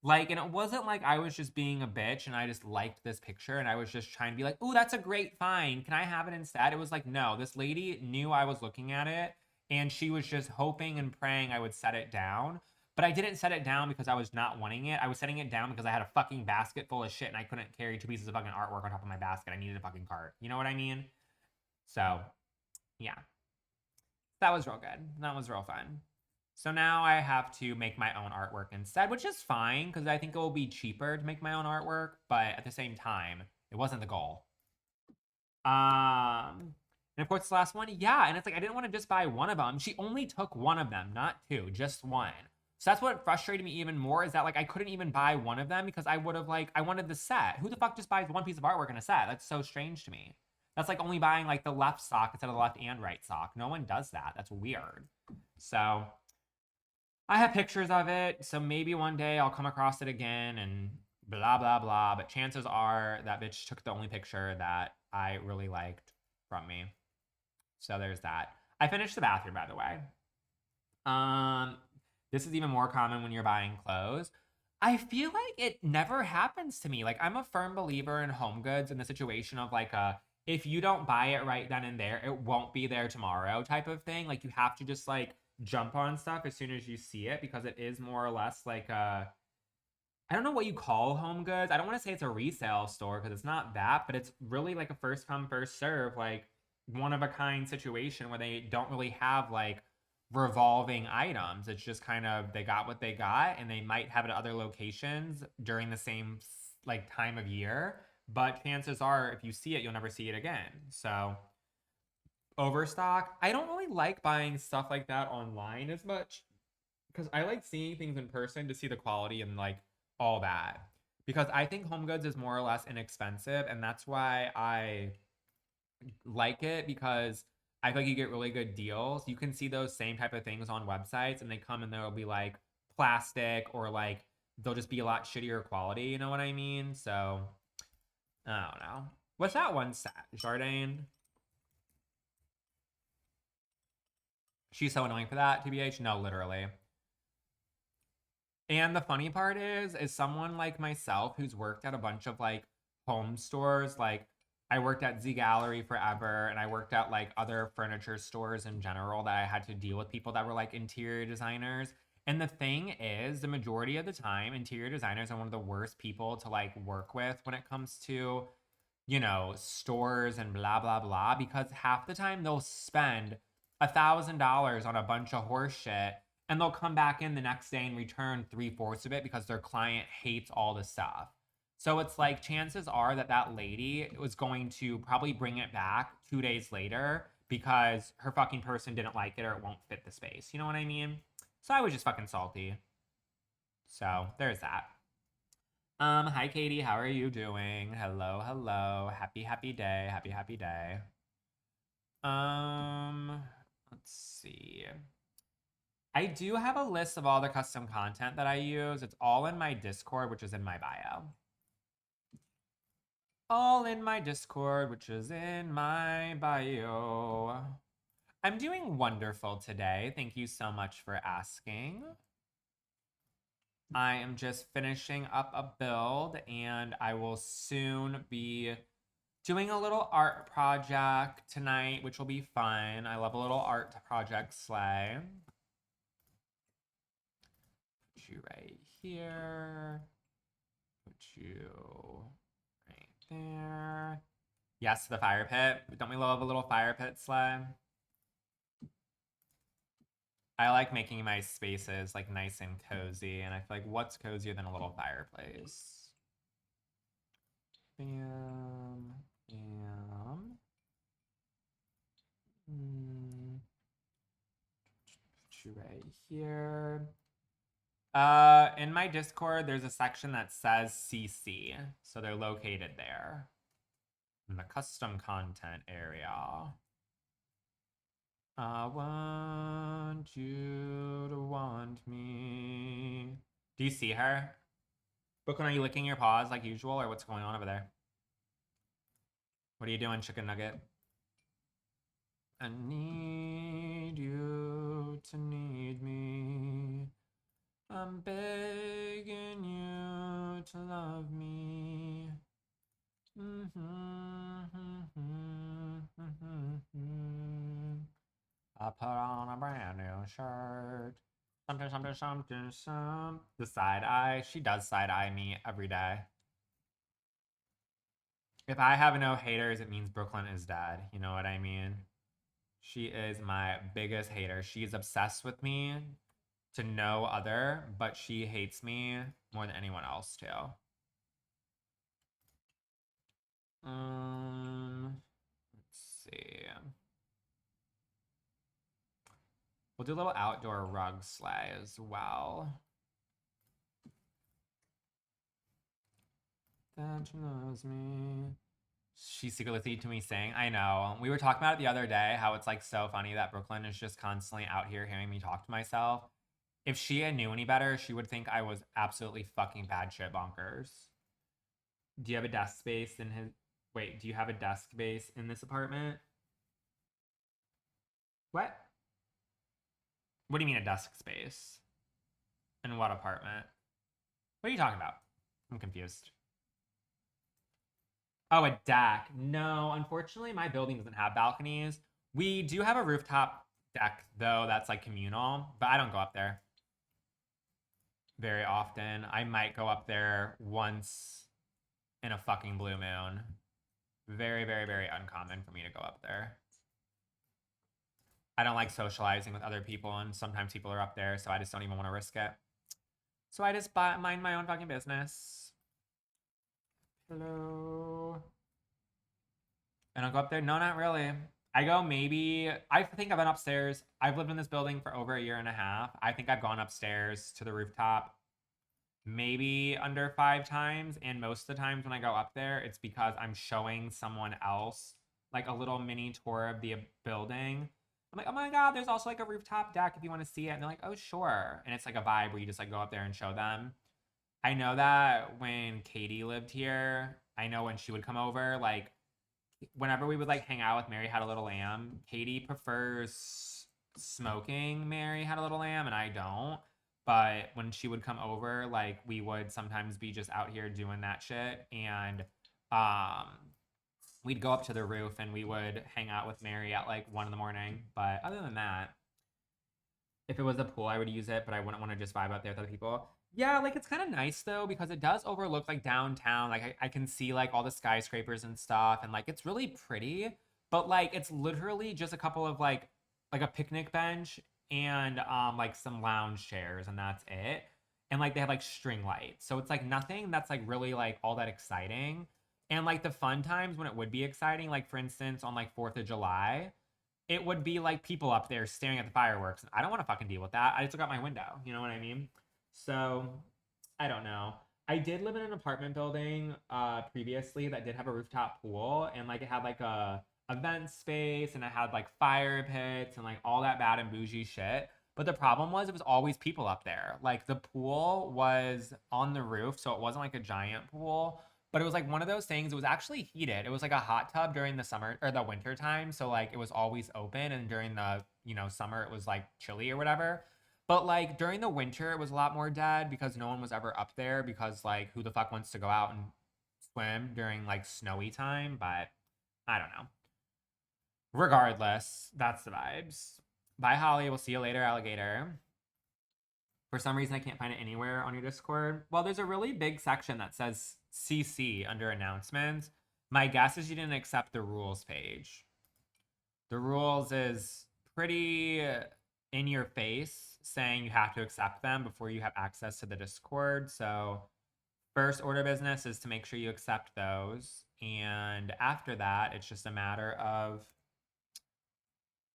Like, and it wasn't like I was just being a bitch and I just liked this picture and I was just trying to be like, ooh, that's a great find. Can I have it instead? It was like, no, this lady knew I was looking at it and she was just hoping and praying I would set it down. But I didn't set it down because I was not wanting it. I was setting it down because I had a fucking basket full of shit and I couldn't carry 2 pieces of fucking artwork on top of my basket. I needed a fucking cart. You know what I mean? So, yeah. That was real good. That was real fun. So now I have to make my own artwork instead, which is fine because I think it will be cheaper to make my own artwork, but at the same time, it wasn't the goal. And of course, the last one, yeah. And it's like I didn't want to just buy one of them. She only took one of them, not two, just one. So that's what frustrated me even more is that like I couldn't even buy one of them because I would have like I wanted the set. Who the fuck just buys one piece of artwork in a set? That's so strange to me. That's like only buying like the left sock instead of the left and right sock. No one does that. That's weird. So I have pictures of it, so maybe one day I'll come across it again and blah blah blah. But chances are that bitch took the only picture that I really liked from me. So there's that. I finished the bathroom, by the way. Um, this is even more common when you're buying clothes. I feel like it never happens to me. Like I'm a firm believer in home goods in the situation of like a if you don't buy it right then and there, it won't be there tomorrow type of thing. Like you have to just like jump on stuff as soon as you see it because it is more or less like a I don't know what you call home goods. I don't want to say it's a resale store because it's not that, but it's really like a first come, first serve, like one of a kind situation where they don't really have like revolving items. It's just kind of they got what they got and they might have it at other locations during the same like time of year. But chances are, if you see it, you'll never see it again. So overstock. I don't really like buying stuff like that online as much because I like seeing things in person to see the quality and like all that. Because I think home goods is more or less inexpensive, and that's why I like it because I feel like you get really good deals. You can see those same type of things on websites, and they come and they'll be like plastic or like they'll just be a lot shittier quality. You know what I mean? So I don't know. What's that one stat, Jardine? She's so annoying for that, TBH. No, literally. And the funny part is someone like myself who's worked at a bunch of like home stores, like I worked at Z Gallery forever and I worked at like other furniture stores in general that I had to deal with people that were like interior designers. And the thing is, the majority of the time, interior designers are one of the worst people to like work with when it comes to, you know, stores and blah, blah, blah, because half the time they'll spend $1,000 on a bunch of horse shit and they'll come back in the next day and return three-fourths of it because their client hates all the stuff. So it's like chances are that that lady was going to probably bring it back 2 days later because her fucking person didn't like it or it won't fit the space. You know what I mean? So I was just fucking salty. So there's that. Hi Katie, how are you doing? Hello, hello. Happy, happy day. Happy, happy day. Um, let's see. I do have a list of all the custom content that I use. It's all in my Discord, which is in my bio. All in my Discord, which is in my bio. I'm doing wonderful today. Thank you so much for asking. I am just finishing up a build and I will soon be doing a little art project tonight, which will be fun. I love a little art project sleigh. Put you right here. Put you right there. Yes, the fire pit. Don't we love a little fire pit sleigh? I like making my spaces like nice and cozy, and I feel like what's cozier than a little fireplace? Bam, bam. Put you right here. In my Discord, there's a section that says CC, so they're located there in the custom content area. I want you to want me. Do you see her? Brooklyn, are you licking your paws like usual, or what's going on over there? What are you doing, chicken nugget? I need you to need me. I'm begging you to love me. I put on a brand new shirt. Something, something, something, some. The side eye. She does side eye me every day. If I have no haters, it means Brooklyn is dead. You know what I mean? She is my biggest hater. She's obsessed with me. to no other, but she hates me more than anyone else too. Let's see. We'll do a little outdoor rug sleigh as well. That she loves me. She's secretly to me saying, I know. We were talking about it the other day, how it's like so funny that Brooklyn is just constantly out here hearing me talk to myself. If she knew any better, she would think I was absolutely fucking bad shit bonkers. Do you have a desk space in his... Wait, do you have a desk space in this apartment? What? What do you mean a desk space? In what apartment? What are you talking about? I'm confused. Oh, a deck. No, unfortunately, my building doesn't have balconies. We do have a rooftop deck, though, that's like communal, but I don't go up there very often. I might go up there once in a fucking blue moon. Very, very, very uncommon for me to go up there. I don't like socializing with other people, and sometimes people are up there, so I just don't even want to risk it. So I just mind my own fucking business. Hello. And I'll go up there. No, not really. I go maybe, I think I've been upstairs. I've lived in this building for over a year and a half. I think I've gone upstairs to the rooftop maybe under 5 times. And most of the times when I go up there, it's because I'm showing someone else like a little mini tour of the building. I'm like, oh my God, there's also like a rooftop deck if you want to see it. And they're like, oh, sure. And it's like a vibe where you just like go up there and show them. I know that when Katie lived here, I know when she would come over, like whenever we would like hang out with Mary Had a Little Lamb, Katie prefers smoking Mary Had a Little Lamb and I don't. But when she would come over, like we would sometimes be just out here doing that shit. And we'd go up to the roof and we would hang out with Mary at like 1 a.m. But other than that, if it was a pool, I would use it, but I wouldn't want to just vibe out there with other people. Yeah, like it's kind of nice though, because it does overlook like downtown. Like I can see like all the skyscrapers and stuff, and like it's really pretty, but like it's literally just a couple of like a picnic bench and like some lounge chairs, and that's it. And like they have like string lights. So it's like nothing that's like really like all that exciting. And like the fun times when it would be exciting, like for instance on like 4th of July, it would be like people up there staring at the fireworks. I don't want to fucking deal with that. I just look out my window. You know what I mean? So I don't know. I did live in an apartment building previously that did have a rooftop pool, and like it had like a event space and it had like fire pits and like all that bad and bougie shit. But the problem was it was always people up there. Like the pool was on the roof, so it wasn't like a giant pool, but it was like one of those things. It was actually heated. It was like a hot tub during the summer or the winter time, so like it was always open, and during the, summer it was like chilly or whatever. But like during the winter, it was a lot more dead because no one was ever up there, because like who the fuck wants to go out and swim during like snowy time? But I don't know. Regardless, that's the vibes. Bye, Holly. We'll see you later, alligator. For some reason, I can't find it anywhere on your Discord. Well, there's a really big section that says CC under announcements. My guess is you didn't accept the rules page. The rules is pretty in your face, saying you have to accept them before you have access to the Discord. So first order of business is to make sure you accept those. And after that, it's just a matter of,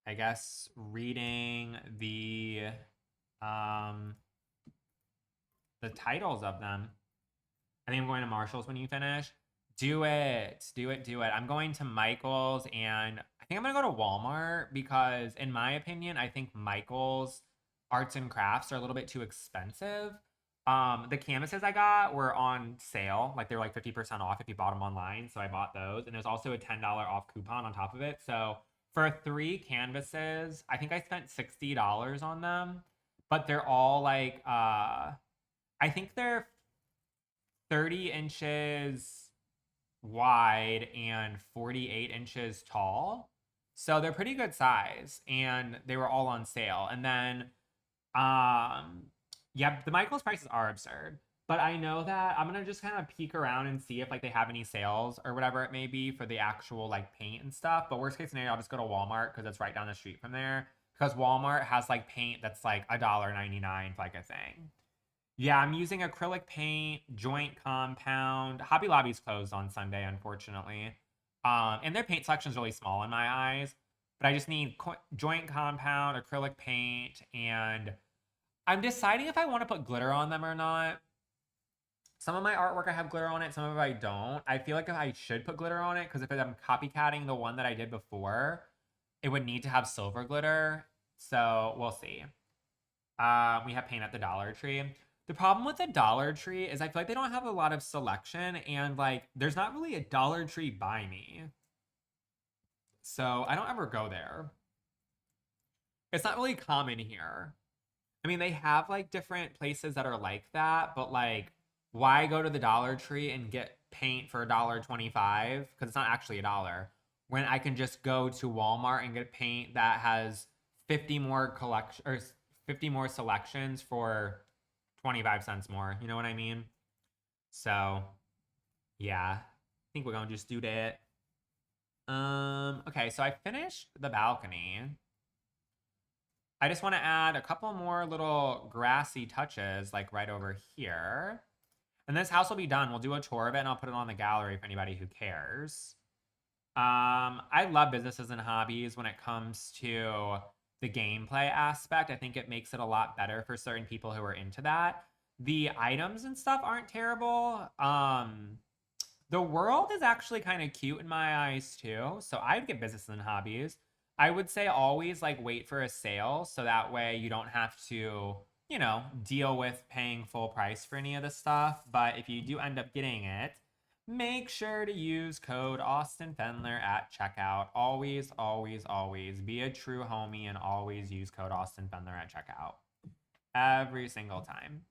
I guess, reading the titles of them. I think I'm going to Marshall's when you finish. Do it. Do it. Do it. I'm going to Michael's, and I think I'm going to go to Walmart because, in my opinion, I think Michael's arts and crafts are a little bit too expensive. The canvases I got were on sale. Like they were like 50% off if you bought them online. So I bought those. And there's also a $10 off coupon on top of it. So for 3 canvases, I think I spent $60 on them. But they're all like, I think they're 30 inches wide and 48 inches tall. So they're pretty good size, and they were all on sale. And then, yeah, the Michaels prices are absurd. But I know that I'm going to just kind of peek around and see if like they have any sales or whatever it may be for the actual like paint and stuff. But worst case scenario, I'll just go to Walmart because it's right down the street from there. because Walmart has like paint that's like $1.99 for like a thing. Yeah, I'm using acrylic paint, joint compound. Hobby Lobby's closed on Sunday, unfortunately. And their paint selection is really small in my eyes. But I just need joint compound, acrylic paint, and I'm deciding if I want to put glitter on them or not. Some of my artwork I have glitter on it, some of it I don't. I feel like I should put glitter on it because if I'm copycatting the one that I did before, it would need to have silver glitter. So we'll see. We have paint at the Dollar Tree. The problem with the Dollar Tree is I feel like they don't have a lot of selection and like there's not really a Dollar Tree by me. So I don't ever go there. It's not really common here. I mean, they have like different places that are like that, but like why go to the Dollar Tree and get paint for $1.25? Because it's not actually $1 when I can just go to Walmart and get paint that has 50 more 50 more selections for 25 cents more. You know what I mean? So, yeah. I think we're going to just do that. Okay, so I finished the balcony. I just want to add a couple more little grassy touches like right over here. And this house will be done. We'll do a tour of it and I'll put it on the gallery for anybody who cares. I love businesses and hobbies when it comes to the gameplay aspect. I think it makes it a lot better for certain people who are into that. The items and stuff aren't terrible. The world is actually kind of cute in my eyes too. So I'd get businesses and hobbies. I would say always like wait for a sale so that way you don't have to, you know, deal with paying full price for any of the stuff. But if you do end up getting it, make sure to use code Austin Fendler at checkout. Always, always, always be a true homie and always use code Austin Fendler at checkout. Every single time.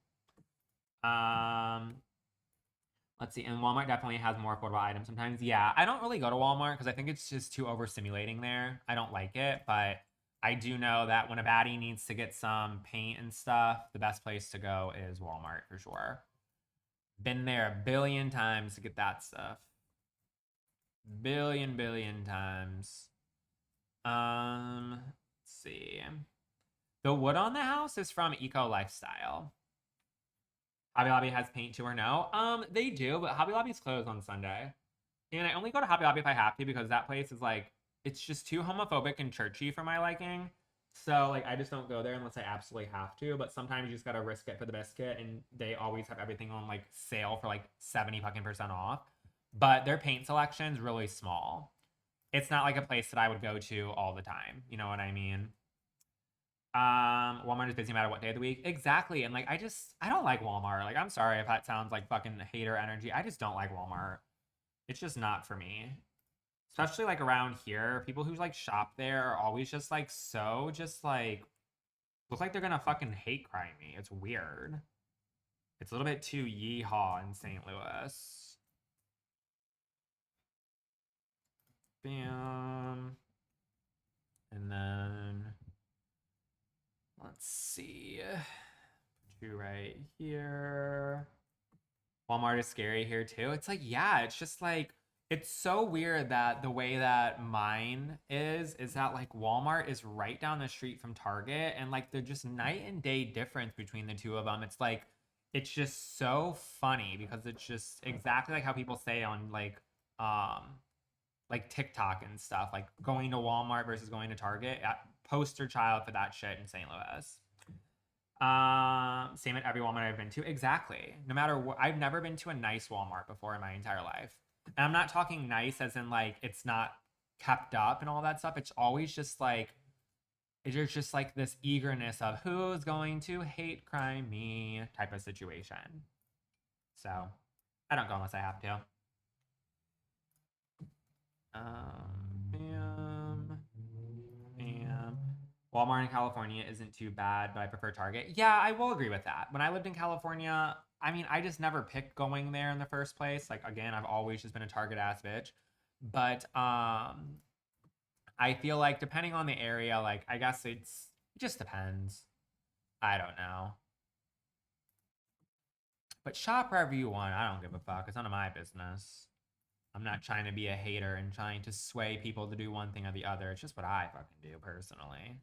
Let's see. And Walmart definitely has more affordable items sometimes. Yeah, I don't really go to Walmart because I think it's just too overstimulating there. I don't like it, but I do know that when a baddie needs to get some paint and stuff, the best place to go is Walmart for sure. Been there a billion times to get that stuff. Billion times. Let's see. The wood on the house is from Eco Lifestyle. Hobby Lobby has paint too or no? They do, but Hobby Lobby's closed on Sunday. And I only go to Hobby Lobby if I have to because that place is like, it's just too homophobic and churchy for my liking. So like I just don't go there unless I absolutely have to. But sometimes you just gotta risk it for the biscuit, and they always have everything on like sale for like 70% off. But their paint selection's really small. It's not like a place that I would go to all the time. You know what I mean? Walmart is busy no matter what day of the week. Exactly. And like I don't like Walmart. Like I'm sorry if that sounds like fucking hater energy. I just don't like Walmart. It's just not for me. Especially like around here, people who like shop there are always just like so just like look like they're gonna fucking hate crime me. It's weird. It's a little bit too yeehaw in St. Louis. Bam. And then let's see. Put you right here. Walmart is scary here too. It's like, yeah, it's just like it's so weird that the way that mine is that like Walmart is right down the street from Target and like they're just night and day difference between the two of them. It's like it's just so funny because it's just exactly like how people say on like TikTok and stuff, like going to Walmart versus going to Target. Poster child for that shit in St. Louis. Same at every Walmart I've been to. Exactly. No matter what, I've never been to a nice Walmart before in my entire life. And I'm not talking nice as in like it's not kept up and all that stuff. It's always just like there's just like this eagerness of who's going to hate crime me type of situation. So I don't go unless I have to. Walmart in California isn't too bad, but I prefer Target. Yeah, I will agree with that. When I lived in California, I mean, I just never picked going there in the first place. Like again, I've always just been a Target ass bitch. But I feel like depending on the area, like I guess it just depends. I don't know. But shop wherever you want. I don't give a fuck. It's none of my business. I'm not trying to be a hater and trying to sway people to do one thing or the other. It's just what I fucking do personally.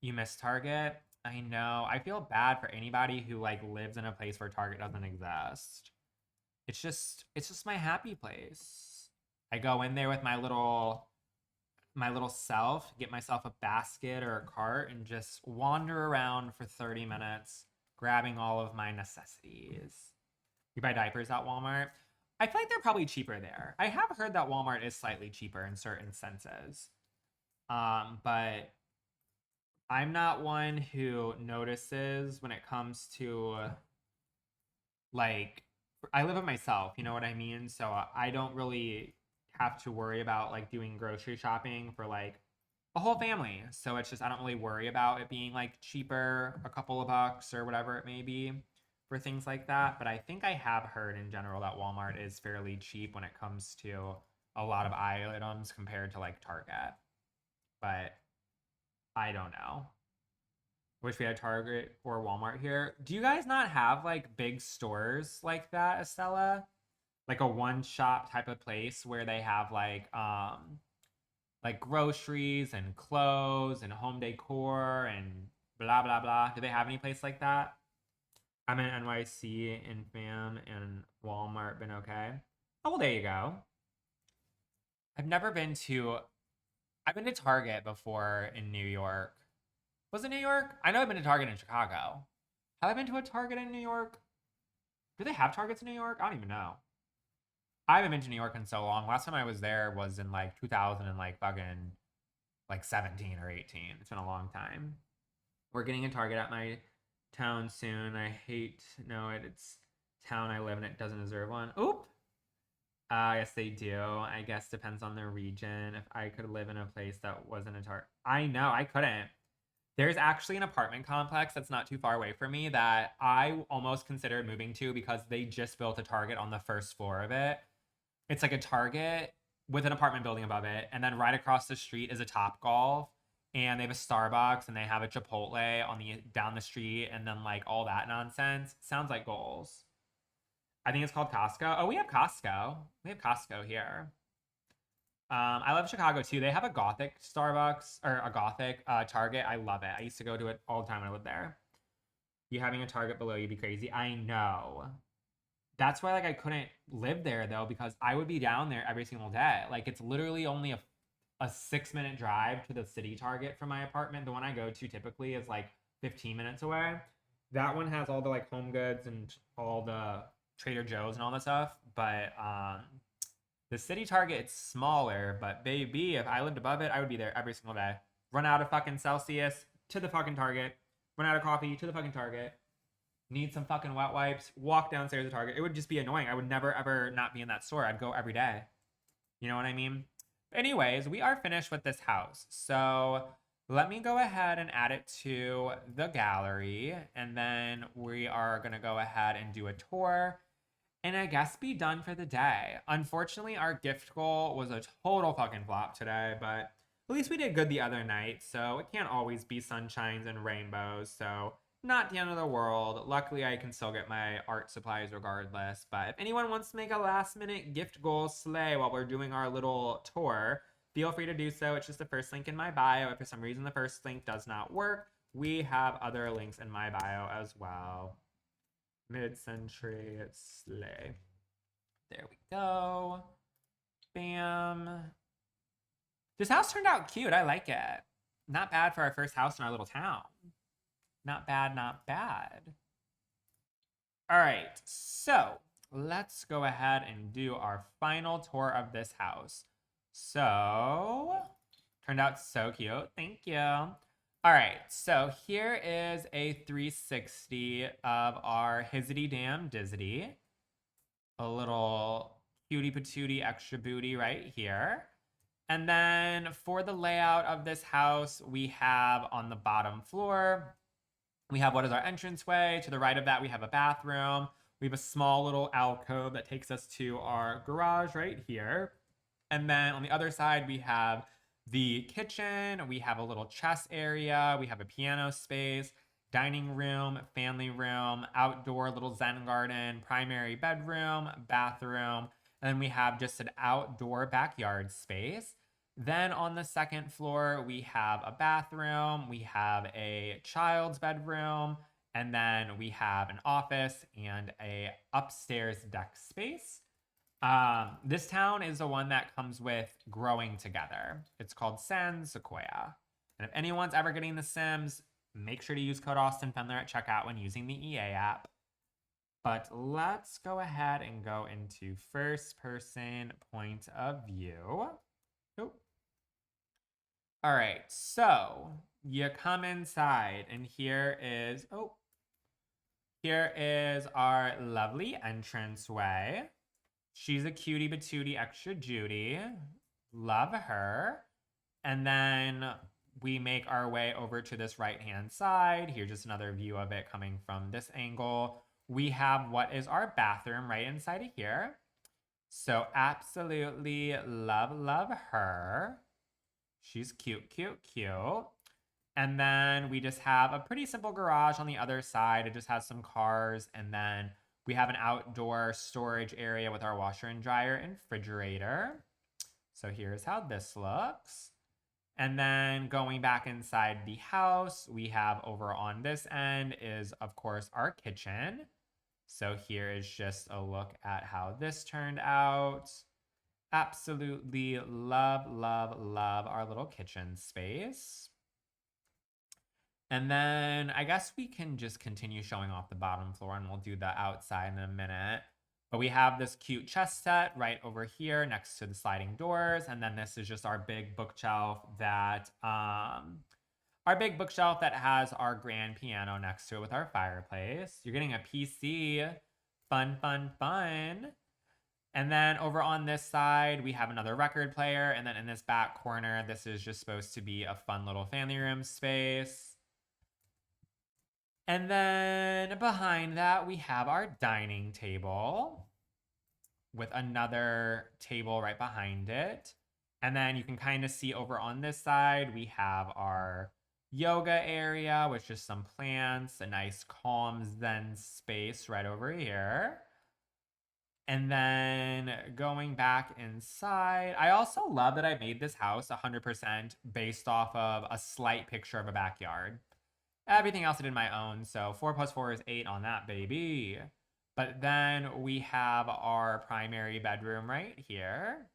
You miss Target? I know. I feel bad for anybody who like lives in a place where Target doesn't exist. It's just my happy place. I go in there with my little self, get myself a basket or a cart and just wander around for 30 minutes grabbing all of my necessities. You buy diapers at Walmart? I feel like they're probably cheaper there. I have heard that Walmart is slightly cheaper in certain senses. But I'm not one who notices when it comes to like I live with myself, you know what I mean? So I don't really have to worry about like doing grocery shopping for like a whole family. So it's just I don't really worry about it being like cheaper, a couple of bucks or whatever it may be for things like that. But I think I have heard in general that Walmart is fairly cheap when it comes to a lot of items compared to like Target. But I don't know. Wish we had Target or Walmart here. Do you guys not have like big stores like that, Estella? Like a one shop type of place where they have like groceries and clothes and home decor and blah blah blah. Do they have any place like that? I'm in NYC and fam and Walmart been okay. Oh well, there you go. I've never been to I've been to Target before in New York. Was it New York? I know I've been to Target in Chicago. Have I been to a Target in New York? Do they have Targets in New York? I don't even know. I haven't been to New York in so long. Last time I was there was in like 2000 and like fucking like 17 or 18. It's been a long time. We're getting a Target at my town soon. I hate no it's town I live in. It doesn't deserve one. Oop. Yes, they do. I guess depends on the region. If I could live in a place that wasn't a Target, I know I couldn't. There's actually an apartment complex that's not too far away from me that I almost considered moving to because they just built a Target on the first floor of it. It's like a Target with an apartment building above it, and then right across the street is a Top Golf, and they have a Starbucks and they have a Chipotle on the down the street, and then like all that nonsense. Sounds like goals. I think it's called Costco. Oh, we have Costco. We have Costco here. I love Chicago too. They have a Gothic Starbucks or a Gothic Target. I love it. I used to go to it all the time when I lived there. You having a Target below you'd be crazy. I know. That's why like I couldn't live there though because I would be down there every single day. Like it's literally only a 6 minute drive to the city Target from my apartment. The one I go to typically is like 15 minutes away. That one has all the like home goods and all the Trader Joe's and all that stuff. But the city Target, it's smaller, but baby, if I lived above it, I would be there every single day. Run out of fucking Celsius to the fucking Target. Run out of coffee to the fucking Target. Need some fucking wet wipes. Walk downstairs to Target. It would just be annoying. I would never ever not be in that store. I'd go every day. You know what I mean? Anyways, we are finished with this house. So let me go ahead and add it to the gallery. And then we are going to go ahead and do a tour and I guess be done for the day. Unfortunately, our gift goal was a total fucking flop today, but at least we did good the other night, so it can't always be sunshines and rainbows, so not the end of the world. Luckily, I can still get my art supplies regardless, but if anyone wants to make a last minute gift goal sleigh while we're doing our little tour, feel free to do so. It's just the first link in my bio. If for some reason the first link does not work, we have other links in my bio as well. Mid-century sleigh. There we go. Bam. This house turned out cute. I like it. Not bad for our first house in our little town. Not bad, not bad. All right, so let's go ahead and do our final tour of this house. So, turned out so cute. Thank you. All right, so here is a 360 of our Hizzity Damn Dizzity. A little cutie patootie extra booty right here. And then for the layout of this house, we have on the bottom floor, we have what is our entranceway. To the right of that, we have a bathroom. We have a small little alcove that takes us to our garage right here. And then on the other side, we have the kitchen, we have a little chess area, we have a piano space, dining room, family room, outdoor little zen garden, primary bedroom, bathroom, and then we have just an outdoor backyard space. Then on the second floor, we have a bathroom, we have a child's bedroom, and then we have an office and a upstairs deck space. This town is the one that comes with Growing Together. It's called San Sequoia. And if anyone's ever getting The Sims, make sure to use code Austin Fendler at checkout when using the EA app. But let's go ahead and go into first person point of view. Oh. All right, so you come inside and here is our lovely entranceway. She's a cutie patootie extra Judy. Love her. And then we make our way over to this right-hand side. Here's just another view of it coming from this angle. We have what is our bathroom right inside of here. So absolutely love her. She's cute. And then we just have a pretty simple garage on the other side. It just has some cars. And then we have an outdoor storage area with our washer and dryer and refrigerator. So here's how this looks. And then going back inside the house, we have over on this end is, of course, our kitchen. So here is just a look at how this turned out. Absolutely love our little kitchen space. And then I guess we can just continue showing off the bottom floor and we'll do the outside in a minute. But we have this cute chest set right over here next to the sliding doors. And then this is just our big bookshelf that has our grand piano next to it with our fireplace. You're getting a PC. Fun. And then over on this side, we have another record player. And then in this back corner, this is just supposed to be a fun little family room space. And then behind that, we have our dining table with another table right behind it. And then you can kind of see over on this side, we have our yoga area with just some plants, a nice calm zen space right over here. And then going back inside, I also love that I made this house 100% based off of a slight picture of a backyard. Everything else I did my own, so 4 plus 4 is 8 on that, baby. But then we have our primary bedroom right here.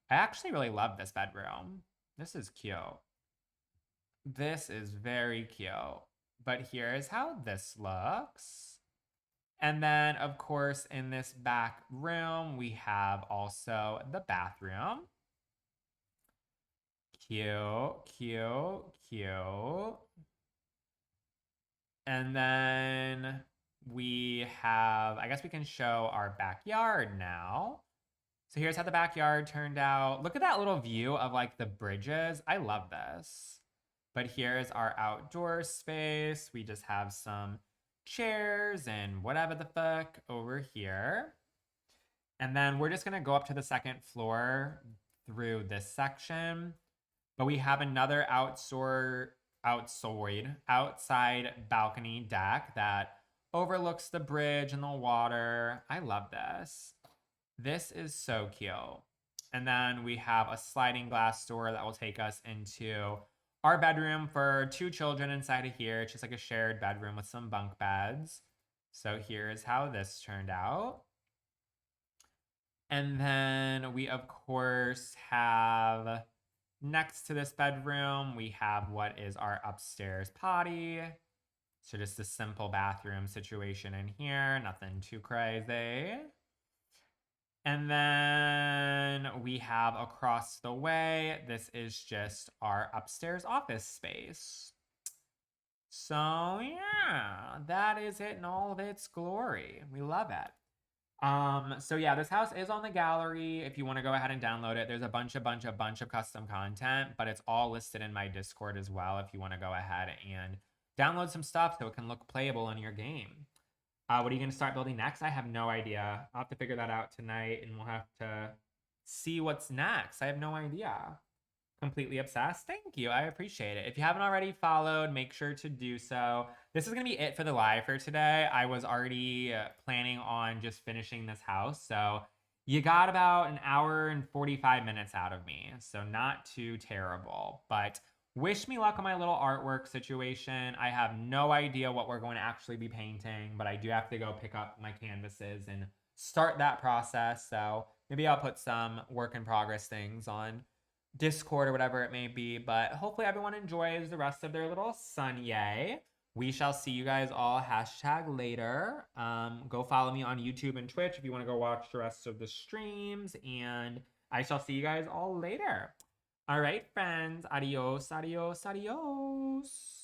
I actually really love this bedroom. This is cute. This is very cute. But here's how this looks. And then, of course, in this back room, we have also the bathroom. Cute. And then we have, I guess we can show our backyard now. So here's how the backyard turned out. Look at that little view of like the bridges. I love this. But here's our outdoor space. We just have some chairs and whatever the fuck over here. And then we're just gonna go up to the second floor through this section. But we have another outside balcony deck that overlooks the bridge and the water. I love this. This is so cute. And then we have a sliding glass door that will take us into our bedroom for 2 children inside of here. It's just like a shared bedroom with some bunk beds. So here's how this turned out. And then we, of course, have next to this bedroom, we have what is our upstairs potty. So just a simple bathroom situation in here, nothing too crazy. And then we have across the way, this is just our upstairs office space. So yeah, that is it in all of its glory. We love it. So yeah, this house is on the gallery. If you want to go ahead and download it, there's a bunch of custom content, but it's all listed in my Discord as well. If you want to go ahead and download some stuff so it can look playable in your game. What are you going to start building next? I have no idea. I'll have to figure that out tonight and we'll have to see what's next. I have no idea. Completely obsessed. Thank you. I appreciate it. If you haven't already followed, make sure to do so. This is going to be it for the live for today. I was already planning on just finishing this house. So You got about an hour and 45 minutes out of me, so not too terrible. But wish me luck on my little artwork situation. I have no idea what we're going to actually be painting, but I do have to go pick up my canvases and start that process. So maybe I'll put some work in progress things on Discord or whatever it may be. But hopefully everyone enjoys the rest of their little Sunday. We shall see you guys all hashtag later. Go follow me on YouTube and Twitch if you want to go watch the rest of the streams. And I shall see you guys all later. All right, friends. Adios, adios, adios.